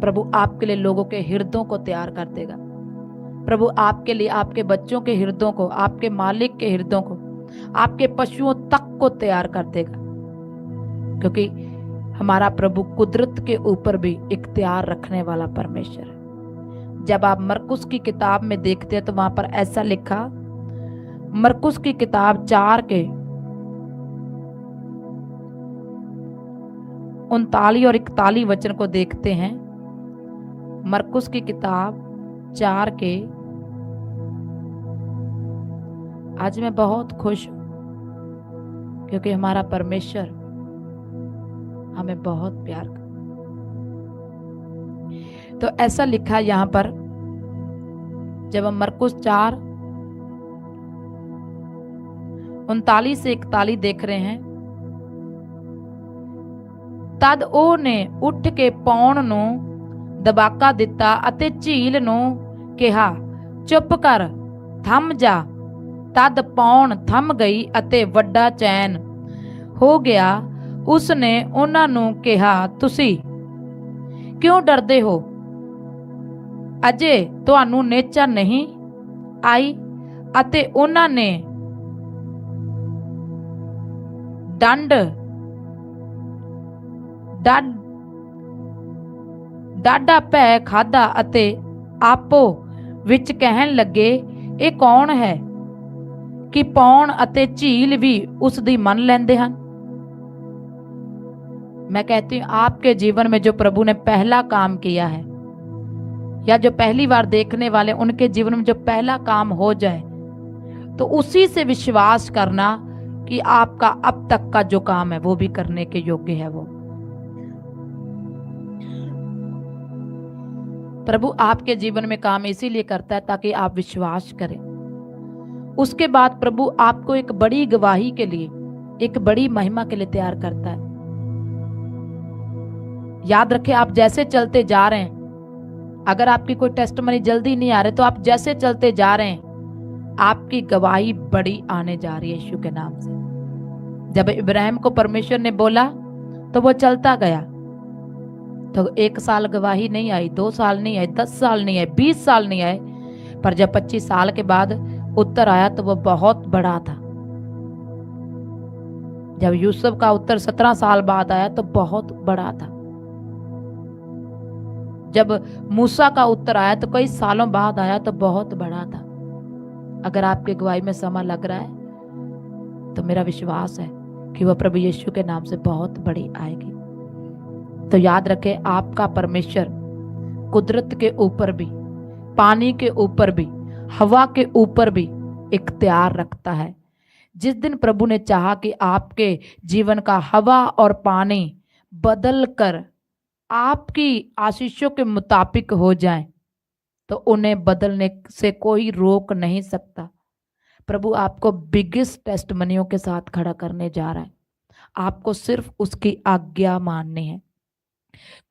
प्रभु आपके लिए लोगों के हृदयों को तैयार कर देगा। प्रभु आपके लिए आपके बच्चों के हृदयों को, आपके मालिक के हृदयों को, आपके पशुओं तक को तैयार कर देगा, क्योंकि हमारा प्रभु कुदरत के ऊपर भी इख्तियार रखने वाला परमेश्वर है। जब आप मरकुस की किताब में देखते हैं तो वहां पर ऐसा लिखा, मरकुस की किताब 4 के 39 और 41 वचन को देखते हैं। मरकुस की किताब 4 के, आज मैं बहुत खुश हूं क्योंकि हमारा परमेश्वर हमें बहुत प्यार करता। तो ऐसा लिखा यहां पर, जब हम मरकुस 4 39 से 41 देख रहे हैं, तद ਉਹਨੇ ਉੱਠ ਕੇ ਪੌਣ ਨੂੰ ਦਬਾਕਾ ਦਿੱਤਾ ਅਤੇ ਝੀਲ ਨੂੰ ਕਿਹਾ, ਚੁੱਪ ਕਰ, ਥੰਮ ਜਾ। ਤਦ ਪੌਣ ਥੰਮ ਗਈ ਅਤੇ ਵੱਡਾ ਚੈਨ ਹੋ ਗਿਆ। ਉਸਨੇ ਉਹਨਾਂ ਨੂੰ ਕਿਹਾ, ਤੁਸੀਂ ਕਿਉਂ ਡਰਦੇ ਹੋ? ਅਜੇ ਤੁਹਾਨੂੰ ਨੇਚਾ ਨਹੀਂ ਆਈ? ਅਤੇ ਉਹਨਾਂ ਨੇ ਡਾਢਾ ਭੈ ਖਾਧਾ ਅਤੇ ਆਪੋ ਵਿੱਚ ਕਹਿਣ ਲੱਗੇ, ਇਹ ਕੌਣ ਹੈ कि पौन अते झील भी उस दी मन लेंदे हन। मैं कहती हूं, आपके जीवन में जो प्रभु ने पहला काम किया है, या जो पहली बार देखने वाले उनके जीवन में जो पहला काम हो जाए, तो उसी से विश्वास करना कि आपका अब तक का जो काम है वो भी करने के योग्य है। वो प्रभु आपके जीवन में काम इसीलिए करता है ताकि आप विश्वास करें। उसके बाद प्रभु आपको एक बड़ी गवाही के लिए, एक बड़ी महिमा के लिए तैयार करता है। याद रखें, आप जैसे चलते जा रहे हैं, अगर आपकी कोई टेस्टमनी जल्दी नहीं आ रही, तो आप जैसे चलते जा रहे हैं, आपकी गवाही बड़ी आने जा रही है यीशु के नाम से। जब इब्राहिम को परमेश्वर ने बोला तो वो चलता गया, तो 1 साल गवाही नहीं आई, 2 साल नहीं आए, 10 साल नहीं आए, 20 साल नहीं आए, पर जब 25 साल के बाद उत्तर आया तो वो बहुत बड़ा था। जब यूसुफ का उत्तर 17 साल बाद आया तो बहुत बड़ा था। जब मूसा का उत्तर आया तो कई सालों बाद आया तो बहुत बड़ा था। अगर आपकी गवाही में समय लग रहा है तो मेरा विश्वास है कि वह प्रभु यीशु के नाम से बहुत बड़ी आएगी। तो याद रखें, आपका परमेश्वर कुदरत के ऊपर भी, पानी के ऊपर भी, हवा के ऊपर भी इख्तियार रखता है। जिस दिन प्रभु ने चाहा कि आपके जीवन का हवा और पानी बदल कर आपकी आशीषों के मुताबिक हो जाए, तो उन्हें बदलने से कोई रोक नहीं सकता। प्रभु आपको बिगेस्ट टेस्टमनियों के साथ खड़ा करने जा रहा है। आपको सिर्फ उसकी आज्ञा माननी है।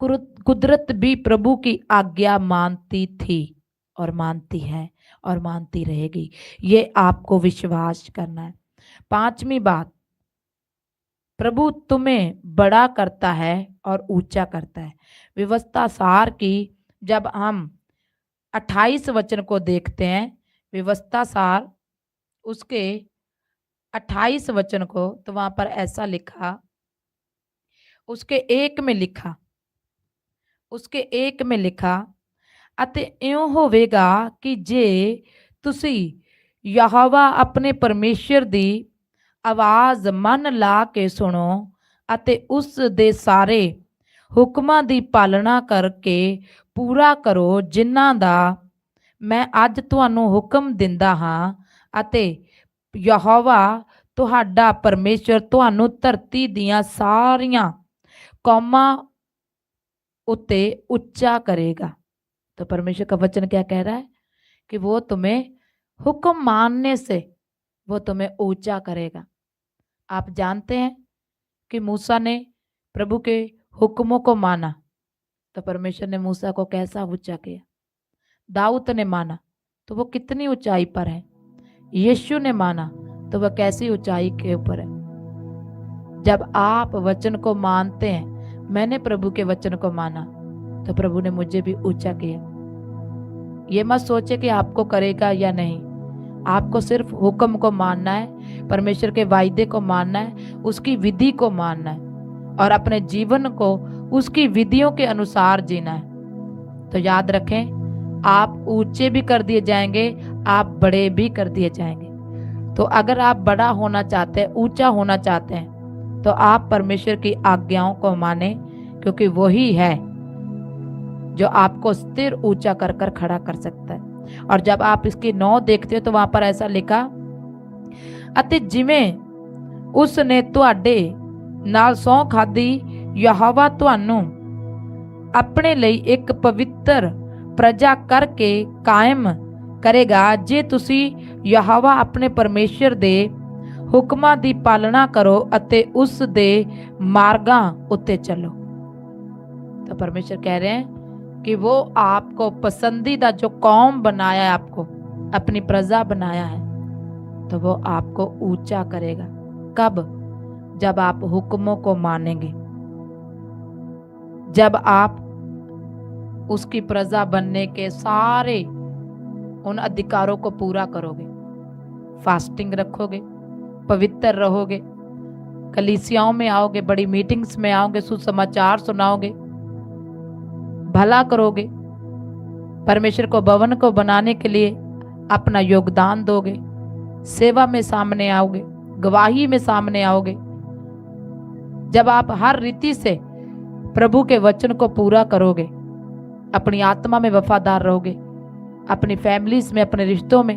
कुदरत भी प्रभु की आज्ञा मानती थी और मानती है और मानती रहेगी। ये आपको विश्वास करना है। 5वीं बात, प्रभु तुम्हें बड़ा करता है और ऊंचा करता है। व्यवस्था सार की जब हम 28 वचन को देखते हैं, व्यवस्था सार उसके 28 वचन को, तो वहां पर ऐसा लिखा, उसके 1 में लिखा, ਅਤੇ ਇਉਂ ਹੋਵੇਗਾ ਕਿ ਜੇ ਤੁਸੀਂ ਯਹੋਵਾ ਆਪਣੇ ਪਰਮੇਸ਼ਰ ਦੀ ਆਵਾਜ਼ ਮਨ ਲਾ ਕੇ ਸੁਣੋ ਅਤੇ ਉਸ ਦੇ ਸਾਰੇ ਹੁਕਮਾਂ ਦੀ ਪਾਲਣਾ ਕਰਕੇ ਪੂਰਾ ਕਰੋ, ਜਿਨ੍ਹਾਂ ਦਾ ਮੈਂ ਅੱਜ ਤੁਹਾਨੂੰ ਹੁਕਮ ਦਿੰਦਾ ਹਾਂ, ਅਤੇ ਯਹੋਵਾ ਤੁਹਾਡਾ ਪਰਮੇਸ਼ਰ ਤੁਹਾਨੂੰ ਧਰਤੀ ਦੀਆਂ ਸਾਰੀਆਂ ਕੌਮਾਂ ਉੱਤੇ ਉੱਚਾ ਕਰੇਗਾ। तो परमेश्वर का वचन क्या कह रहा है कि वो तुम्हें हुक्म मानने से वो तुम्हें ऊंचा करेगा। आप जानते हैं कि मूसा ने प्रभु के हुक्मों को माना तो परमेश्वर ने मूसा को कैसा ऊंचा किया। दाऊद ने माना तो वो कितनी ऊंचाई पर है। यीशु ने माना तो वह कैसी ऊंचाई के ऊपर है। जब आप वचन को मानते हैं, मैंने प्रभु के वचन को माना तो प्रभु ने मुझे भी ऊंचा किया। ये मत सोचे कि आपको करेगा या नहीं, आपको सिर्फ हुक्म को मानना है, परमेश्वर के वायदे को मानना है, उसकी विधि को मानना है और अपने जीवन को उसकी विधियों के अनुसार जीना है। तो याद रखें, आप ऊंचे भी कर दिए जाएंगे, आप बड़े भी कर दिए जाएंगे। तो अगर आप बड़ा होना चाहते हैं, ऊंचा होना चाहते हैं, तो आप परमेश्वर की आज्ञाओं को माने, क्योंकि वही है जो आपको स्थिर ऊंचा कर कर खड़ा कर सकता है। और जब आप इसकी 9 देखते हो तो वहां पर ऐसा लिखा, अते जिवें उसने तुहाडे नाल सौं खाधी, यहोवा तुहानू अपने ਲਈ एक पवित्र प्रजा करके कायम करेगा, जे तुसी यहोवा अपने परमेश्वर दे हुक्मां दी पालना करो अते उस दे मार्गां उत्ते चलो। तो परमेश्वर कह रहे हैं कि वो आपको पसंदीदा जो कौम बनाया है, आपको अपनी प्रजा बनाया है, तो वो आपको ऊंचा करेगा। कब? जब आप हुक्मों को मानेंगे, जब आप उसकी प्रजा बनने के सारे उन अधिकारों को पूरा करोगे, फास्टिंग रखोगे, पवित्र रहोगे, कलीसियाओं में आओगे, बड़ी मीटिंग्स में आओगे, सुसमाचार सुनाओगे, भला करोगे, परमेश्वर को भवन को बनाने के लिए अपना योगदान दोगे, सेवा में सामने आओगे, गवाही में सामने आओगे। जब आप हर रीति से प्रभु के वचन को पूरा करोगे, अपनी आत्मा में वफादार रहोगे, अपनी फैमिलीज में, अपने रिश्तों में,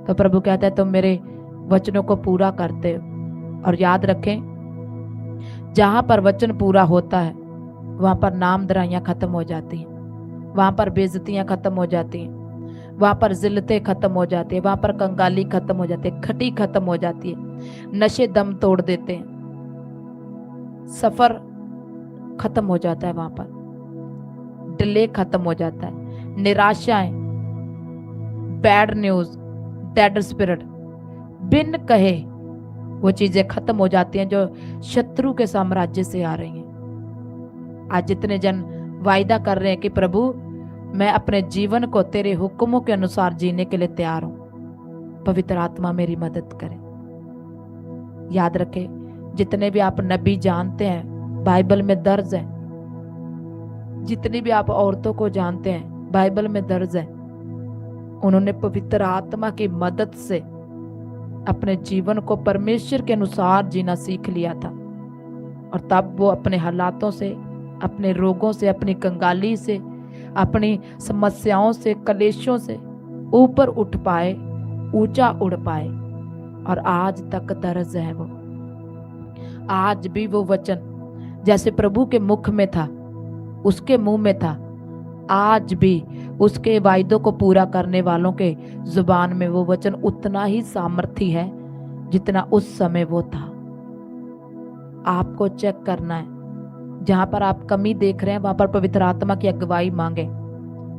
तो प्रभु कहता है तुम मेरे वचनों को पूरा करते हो। और याद रखें, जहां पर वचन पूरा होता है वहां पर नामधराइयां खत्म हो जाती हैं, वहां पर बेइज्जतियां खत्म हो जाती हैं, वहां पर जिल्लतें खत्म हो जाती है, वहां पर कंगाली खत्म हो जाती है, खटी खत्म हो जाती है, नशे दम तोड़ देते हैं, सफर खत्म हो जाता है, वहां पर डिले खत्म हो जाता है, निराशाएं, बैड न्यूज, डेड स्पिरिट, बिन कहे वो चीजें खत्म हो जाती हैं जो शत्रु के साम्राज्य से आ रही हैं। आज जितने जन वायदा कर रहे हैं कि प्रभु मैं अपने जीवन को तेरे हुक्मों के अनुसार जीने के लिए तैयार हूं, पवित्र आत्मा मेरी मदद करे। याद रखे, जितने भी आप नबी जानते हैं बाइबल में दर्ज है, जितनी भी आप औरतों को जानते हैं बाइबल में दर्ज है, उन्होंने पवित्र आत्मा की मदद से अपने जीवन को परमेश्वर के अनुसार जीना सीख लिया था, और तब वो अपने हालातों से, अपने रोगों से, अपनी कंगाली से, अपनी समस्याओं से, कलेशों से ऊपर उठ पाए, ऊंचा उड़ पाए। और आज तक दर्ज है वो, आज भी वो वचन जैसे प्रभु के मुख में था, उसके मुंह में था, आज भी उसके वायदों को पूरा करने वालों के जुबान में वो वचन उतना ही सामर्थी है जितना उस समय वो था। आपको चेक करना है, जहां पर आप कमी देख रहे हैं वहां पर पवित्र आत्मा की अगुवाई मांगे।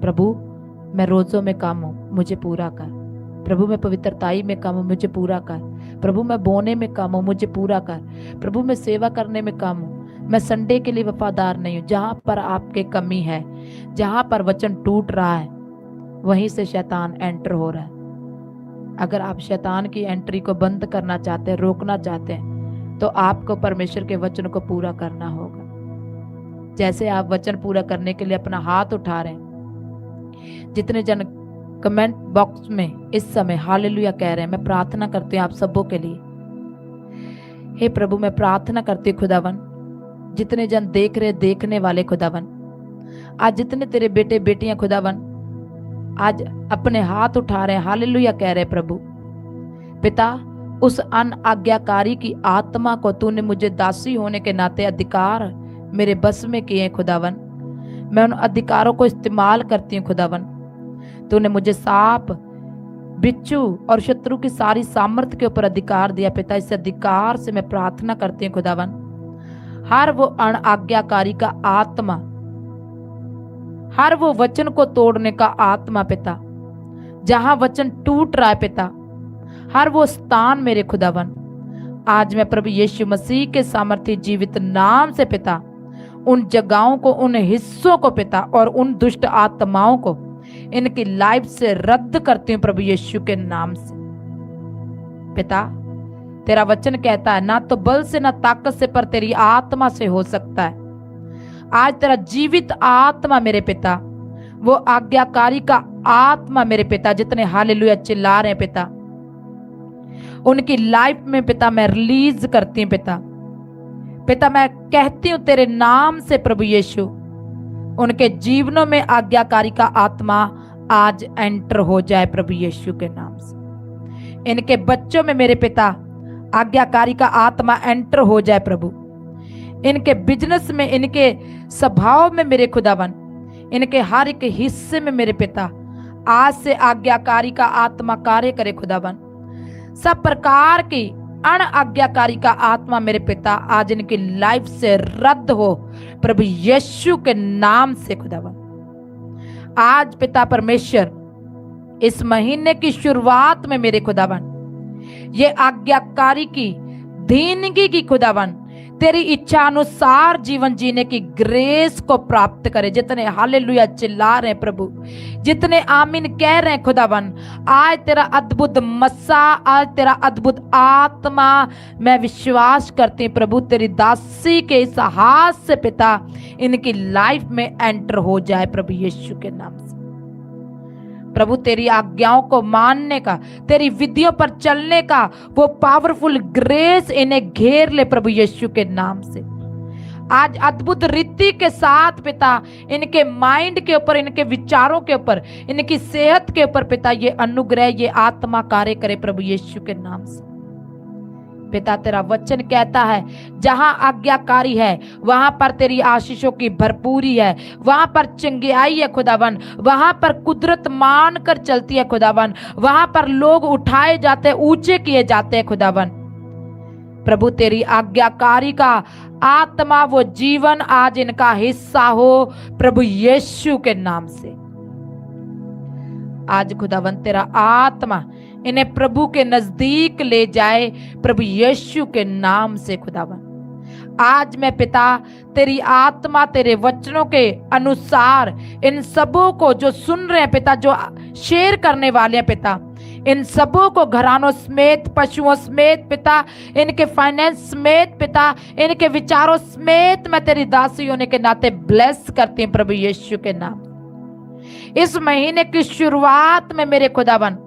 प्रभु मैं रोजों में कम हूं, मुझे पूरा कर। प्रभु मैं पवित्रताई में कम हूं, मुझे पूरा कर। प्रभु मैं बोने में कम हूं, मुझे पूरा कर। प्रभु मैं सेवा करने में कम हूं, मैं संडे के लिए वफादार नहीं हूं। जहां पर आपके कमी है, जहां पर वचन टूट रहा है, वहीं से शैतान एंटर हो रहा है। अगर आप शैतान की एंट्री को बंद करना चाहते हैं, रोकना चाहते हैं, तो आपको परमेश्वर के वचन को पूरा करना होगा। जैसे आप वचन पूरा करने के लिए अपना हाथ उठा रहे हैं, जितने जन कमेंट बॉक्स में इस समय हालेलुया कह रहे हैं, मैं प्रार्थना करती हूँ आप सबों के लिए। हे प्रभु मैं प्रार्थना करती हूँ खुदावन, जितने जन देख रहे, देखने वाले खुदावन, आज जितने तेरे बेटे बेटियां खुदावन आज अपने हाथ उठा रहे हैं, हालेलुया कह रहे हैं प्रभु पिता, उस अनाज्ञाकारी की आत्मा को तूने मुझे दासी होने के नाते अधिकार मेरे बस में किए खुदावन। मैं उन अधिकारों को इस्तेमाल करती हूँ खुदावन। तूने मुझे सांप, बिच्छू और शत्रु की सारी सामर्थ्य के ऊपर अधिकार दिया पिता। इस अधिकार से मैं प्रार्थना करती हूँ खुदावन, हर वो अनाज्ञाकारी का आत्मा, हर वो वचन को तोड़ने का आत्मा पिता, जहां वचन टूट रहा है पिता, हर वो स्थान मेरे खुदावन आज मैं प्रभु यीशु मसीह के सामर्थ्य जीवित नाम से पिता उन जगहों को, उन हिस्सों को पिता और उन दुष्ट आत्माओं को इनकी लाइफ से रद्द करती हूँ प्रभु यीशु के नाम से पिता। तेरा वचन कहता है ना तो बल से ना ताकत से पर तेरी आत्मा से हो सकता है। आज तेरा जीवित आत्मा मेरे पिता, वो आज्ञाकारी का आत्मा मेरे पिता, जितने हालेलुया चिल्ला रहे हैं पिता, उनकी लाइफ में पिता मैं रिलीज करती हूँ पिता। पिता मैं कहती हूँ तेरे नाम से प्रभु यीशु, उनके जीवनों में आज्ञाकारी का आत्मा आज एंटर हो जाए प्रभु यीशु के नाम से। इनके बच्चों में मेरे पिता आज्ञाकारी का आत्मा एंटर हो जाए प्रभु। इनके बिजनेस में, इनके स्वभाव में मेरे खुदावन, इनके हर एक हिस्से में मेरे पिता आज से आज्ञाकारी का आत्मा कार्य करे खुदावन। सब प्रकार की अनाज्ञाकारी का आत्मा मेरे पिता आज इनकी लाइफ से रद्द हो प्रभु यीशु के नाम से खुदावन। आज पिता परमेश्वर इस महीने की शुरुआत में मेरे खुदावन ये आज्ञाकारी की दीनगी की खुदावन तेरी इच्छा अनुसार जीवन जीने की ग्रेस को प्राप्त करे। जितने हालेलुया चिल्ला रहे हैं प्रभु, जितने आमीन कह रहे हैं खुदावन, आज तेरा अद्भुत मस्सा, आज तेरा अद्भुत आत्मा, मैं विश्वास करती हूँ प्रभु तेरी दासी के इस हाथ से पिता इनकी लाइफ में एंटर हो जाए प्रभु यीशु के नाम से। प्रभु तेरी आज्ञाओं को मानने का, तेरी विधियों पर चलने का वो पावरफुल ग्रेस इन्हें घेर ले प्रभु यीशु के नाम से। आज अद्भुत रीति के साथ पिता इनके माइंड के ऊपर, इनके विचारों के ऊपर, इनकी सेहत के ऊपर पिता ये अनुग्रह, ये आत्मा कार्य करे प्रभु यीशु के नाम से। पिता तेरा वचन कहता है जहां आज्ञाकारी है वहां पर तेरी आशीषों की भरपूरी है, वहां पर चंगियाई है खुदावन, वहां पर कुदरत मान कर चलती है खुदावन, वहां पर लोग उठाए जाते, ऊंचे किए जाते हैं खुदावन। प्रभु तेरी आज्ञाकारी का आत्मा, वो जीवन आज इनका हिस्सा हो प्रभु यीशु के नाम से। आज खुदावन तेरा आत्मा इन्हें प्रभु के नजदीक ले जाए प्रभु यीशु के नाम से खुदावन। आज मैं पिता तेरी आत्मा तेरे वचनों के अनुसार इन सबों को जो सुन रहे हैं पिता, जो शेयर करने वाले हैं पिता, इन सबों को घरानों समेत, पशुओं समेत पिता, इनके फाइनेंस समेत पिता, इनके विचारों समेत मैं तेरी दासी होने के नाते ब्लेस करती हूँ प्रभु यीशु के नाम। इस महीने की शुरुआत में मेरे खुदावन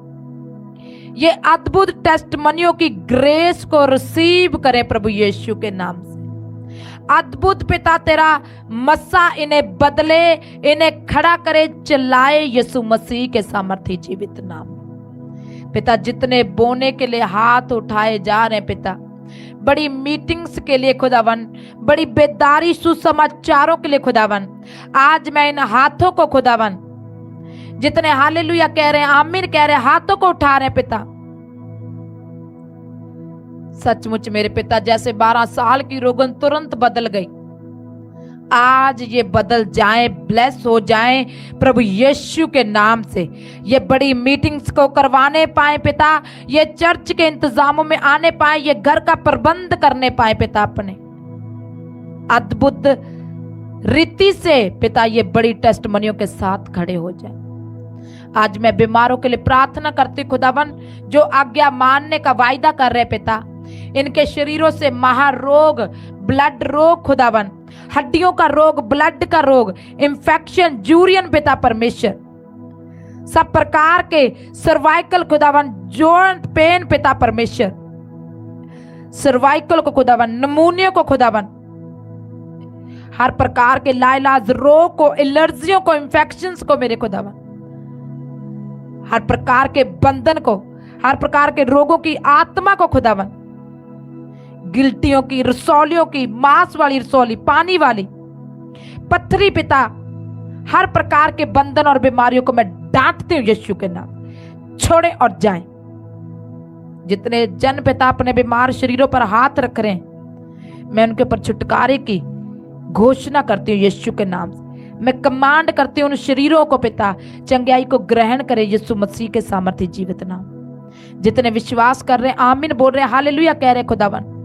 ये अद्भुत टेस्टमनियों की ग्रेस को रिसीव करें प्रभु यीशु के नाम से। अद्भुत पिता तेरा मस्सा इन्हें बदले, इन्हें खड़ा करे, चिल्लाए यीशु मसीह के सामर्थी जीवित नाम। पिता जितने बोने के लिए हाथ उठाए जा रहे हैं पिता, बड़ी मीटिंग्स के लिए खुदावन, बड़ी बेदारी सुसमाचारों के लिए खुदावन, आज मैं इन हाथों को खुदावन, जितने हालेलुया कह रहे हैं, आमीन कह रहे हैं, हाथों को उठा रहे हैं पिता। सचमुच मेरे पिता जैसे 12 साल की रोगन तुरंत बदल गई, आज ये बदल जाए, ब्लेस हो जाए प्रभु यीशु के नाम से। ये बड़ी मीटिंग्स को करवाने पाए पिता, ये चर्च के इंतजामों में आने पाए, ये घर का प्रबंध करने पाए पिता, अपने अद्भुत रीति से पिता ये बड़ी टेस्टमनियों के साथ खड़े हो जाए। आज मैं बीमारों के लिए प्रार्थना करती खुदावन, जो आज्ञा मानने का वायदा कर रहे पिता, इनके शरीरों से महारोग, ब्लड रोग खुदावन, हड्डियों का रोग, ब्लड का रोग, इंफेक्शन, जूरियन पिता परमेश्वर, सब प्रकार के सर्वाइकल खुदावन, जॉइंट पेन पिता परमेश्वर, सर्वाइकल को खुदावन, नमूनियों को खुदावन, हर प्रकार के लाइलाज रोग को, एलर्जियों को, इंफेक्शंस को मेरे खुदावन, हर प्रकार के बंधन को, हर प्रकार के रोगों की आत्मा को खुदावन, गिल्टियों की, रसौलियों की, मांस वाली रसौली, पानी वाली, पत्थरी पिता, हर प्रकार के बंधन और बीमारियों को मैं डांटती हूं यीशु के नाम, छोड़े और जाएं। जितने जन पिता अपने बीमार शरीरों पर हाथ रख रहे हैं, मैं उनके ऊपर छुटकारे की घोषणा करती हूँ यीशु के नाम से। मैं कमांड करती हूँ उन शरीरों को पिता चंगाई को ग्रहण करे यीशु मसीह के सामर्थ्य जीवित नाम। जितने विश्वास कर रहे हैं, आमीन बोल रहे हैं, हालेलुया कह रहे खुदावन,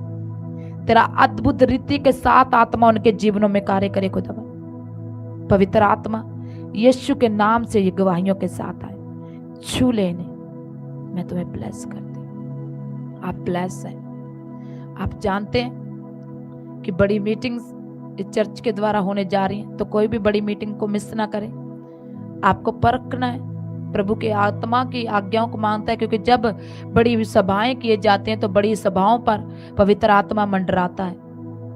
तेरा अद्भुत रीति के साथ आत्मा उनके जीवनों में कार्य करे खुदावन। पवित्र आत्मा यीशु के नाम से ये गवाहियों के साथ आए, छू लेने, मैं तुम्हें ब्लेस करती हूँ। आप ब्लेस हैं। आप जानते हैं कि बड़ी मीटिंग्स इस चर्च के द्वारा होने जा रही हैं, तो कोई भी बड़ी मीटिंग को मिस ना करें। आपको परखना है, प्रभु के आत्मा की आज्ञाओं को मानता है, क्योंकि जब बड़ी सभाएं किए जाते हैं तो बड़ी सभाओं पर पवित्र आत्मा मंडराता है,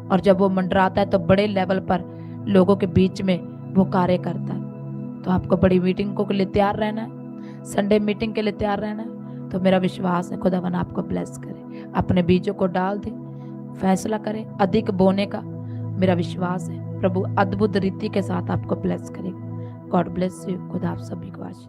और जब वो मंडराता है तो बड़े लेवल पर लोगों के बीच में वो कार्य करता है। तो आपको बड़ी मीटिंग के लिए तैयार रहना है, संडे मीटिंग के लिए तैयार रहना है। तो मेरा विश्वास है खुदावन आपको ब्लेस करे, अपने बीजों को डाल दे, फैसला करें अधिक बोने का। मेरा विश्वास है प्रभु अद्भुत रीति के साथ आपको ब्लेस करेगा। God bless you. खुदा आप सभी को आशीष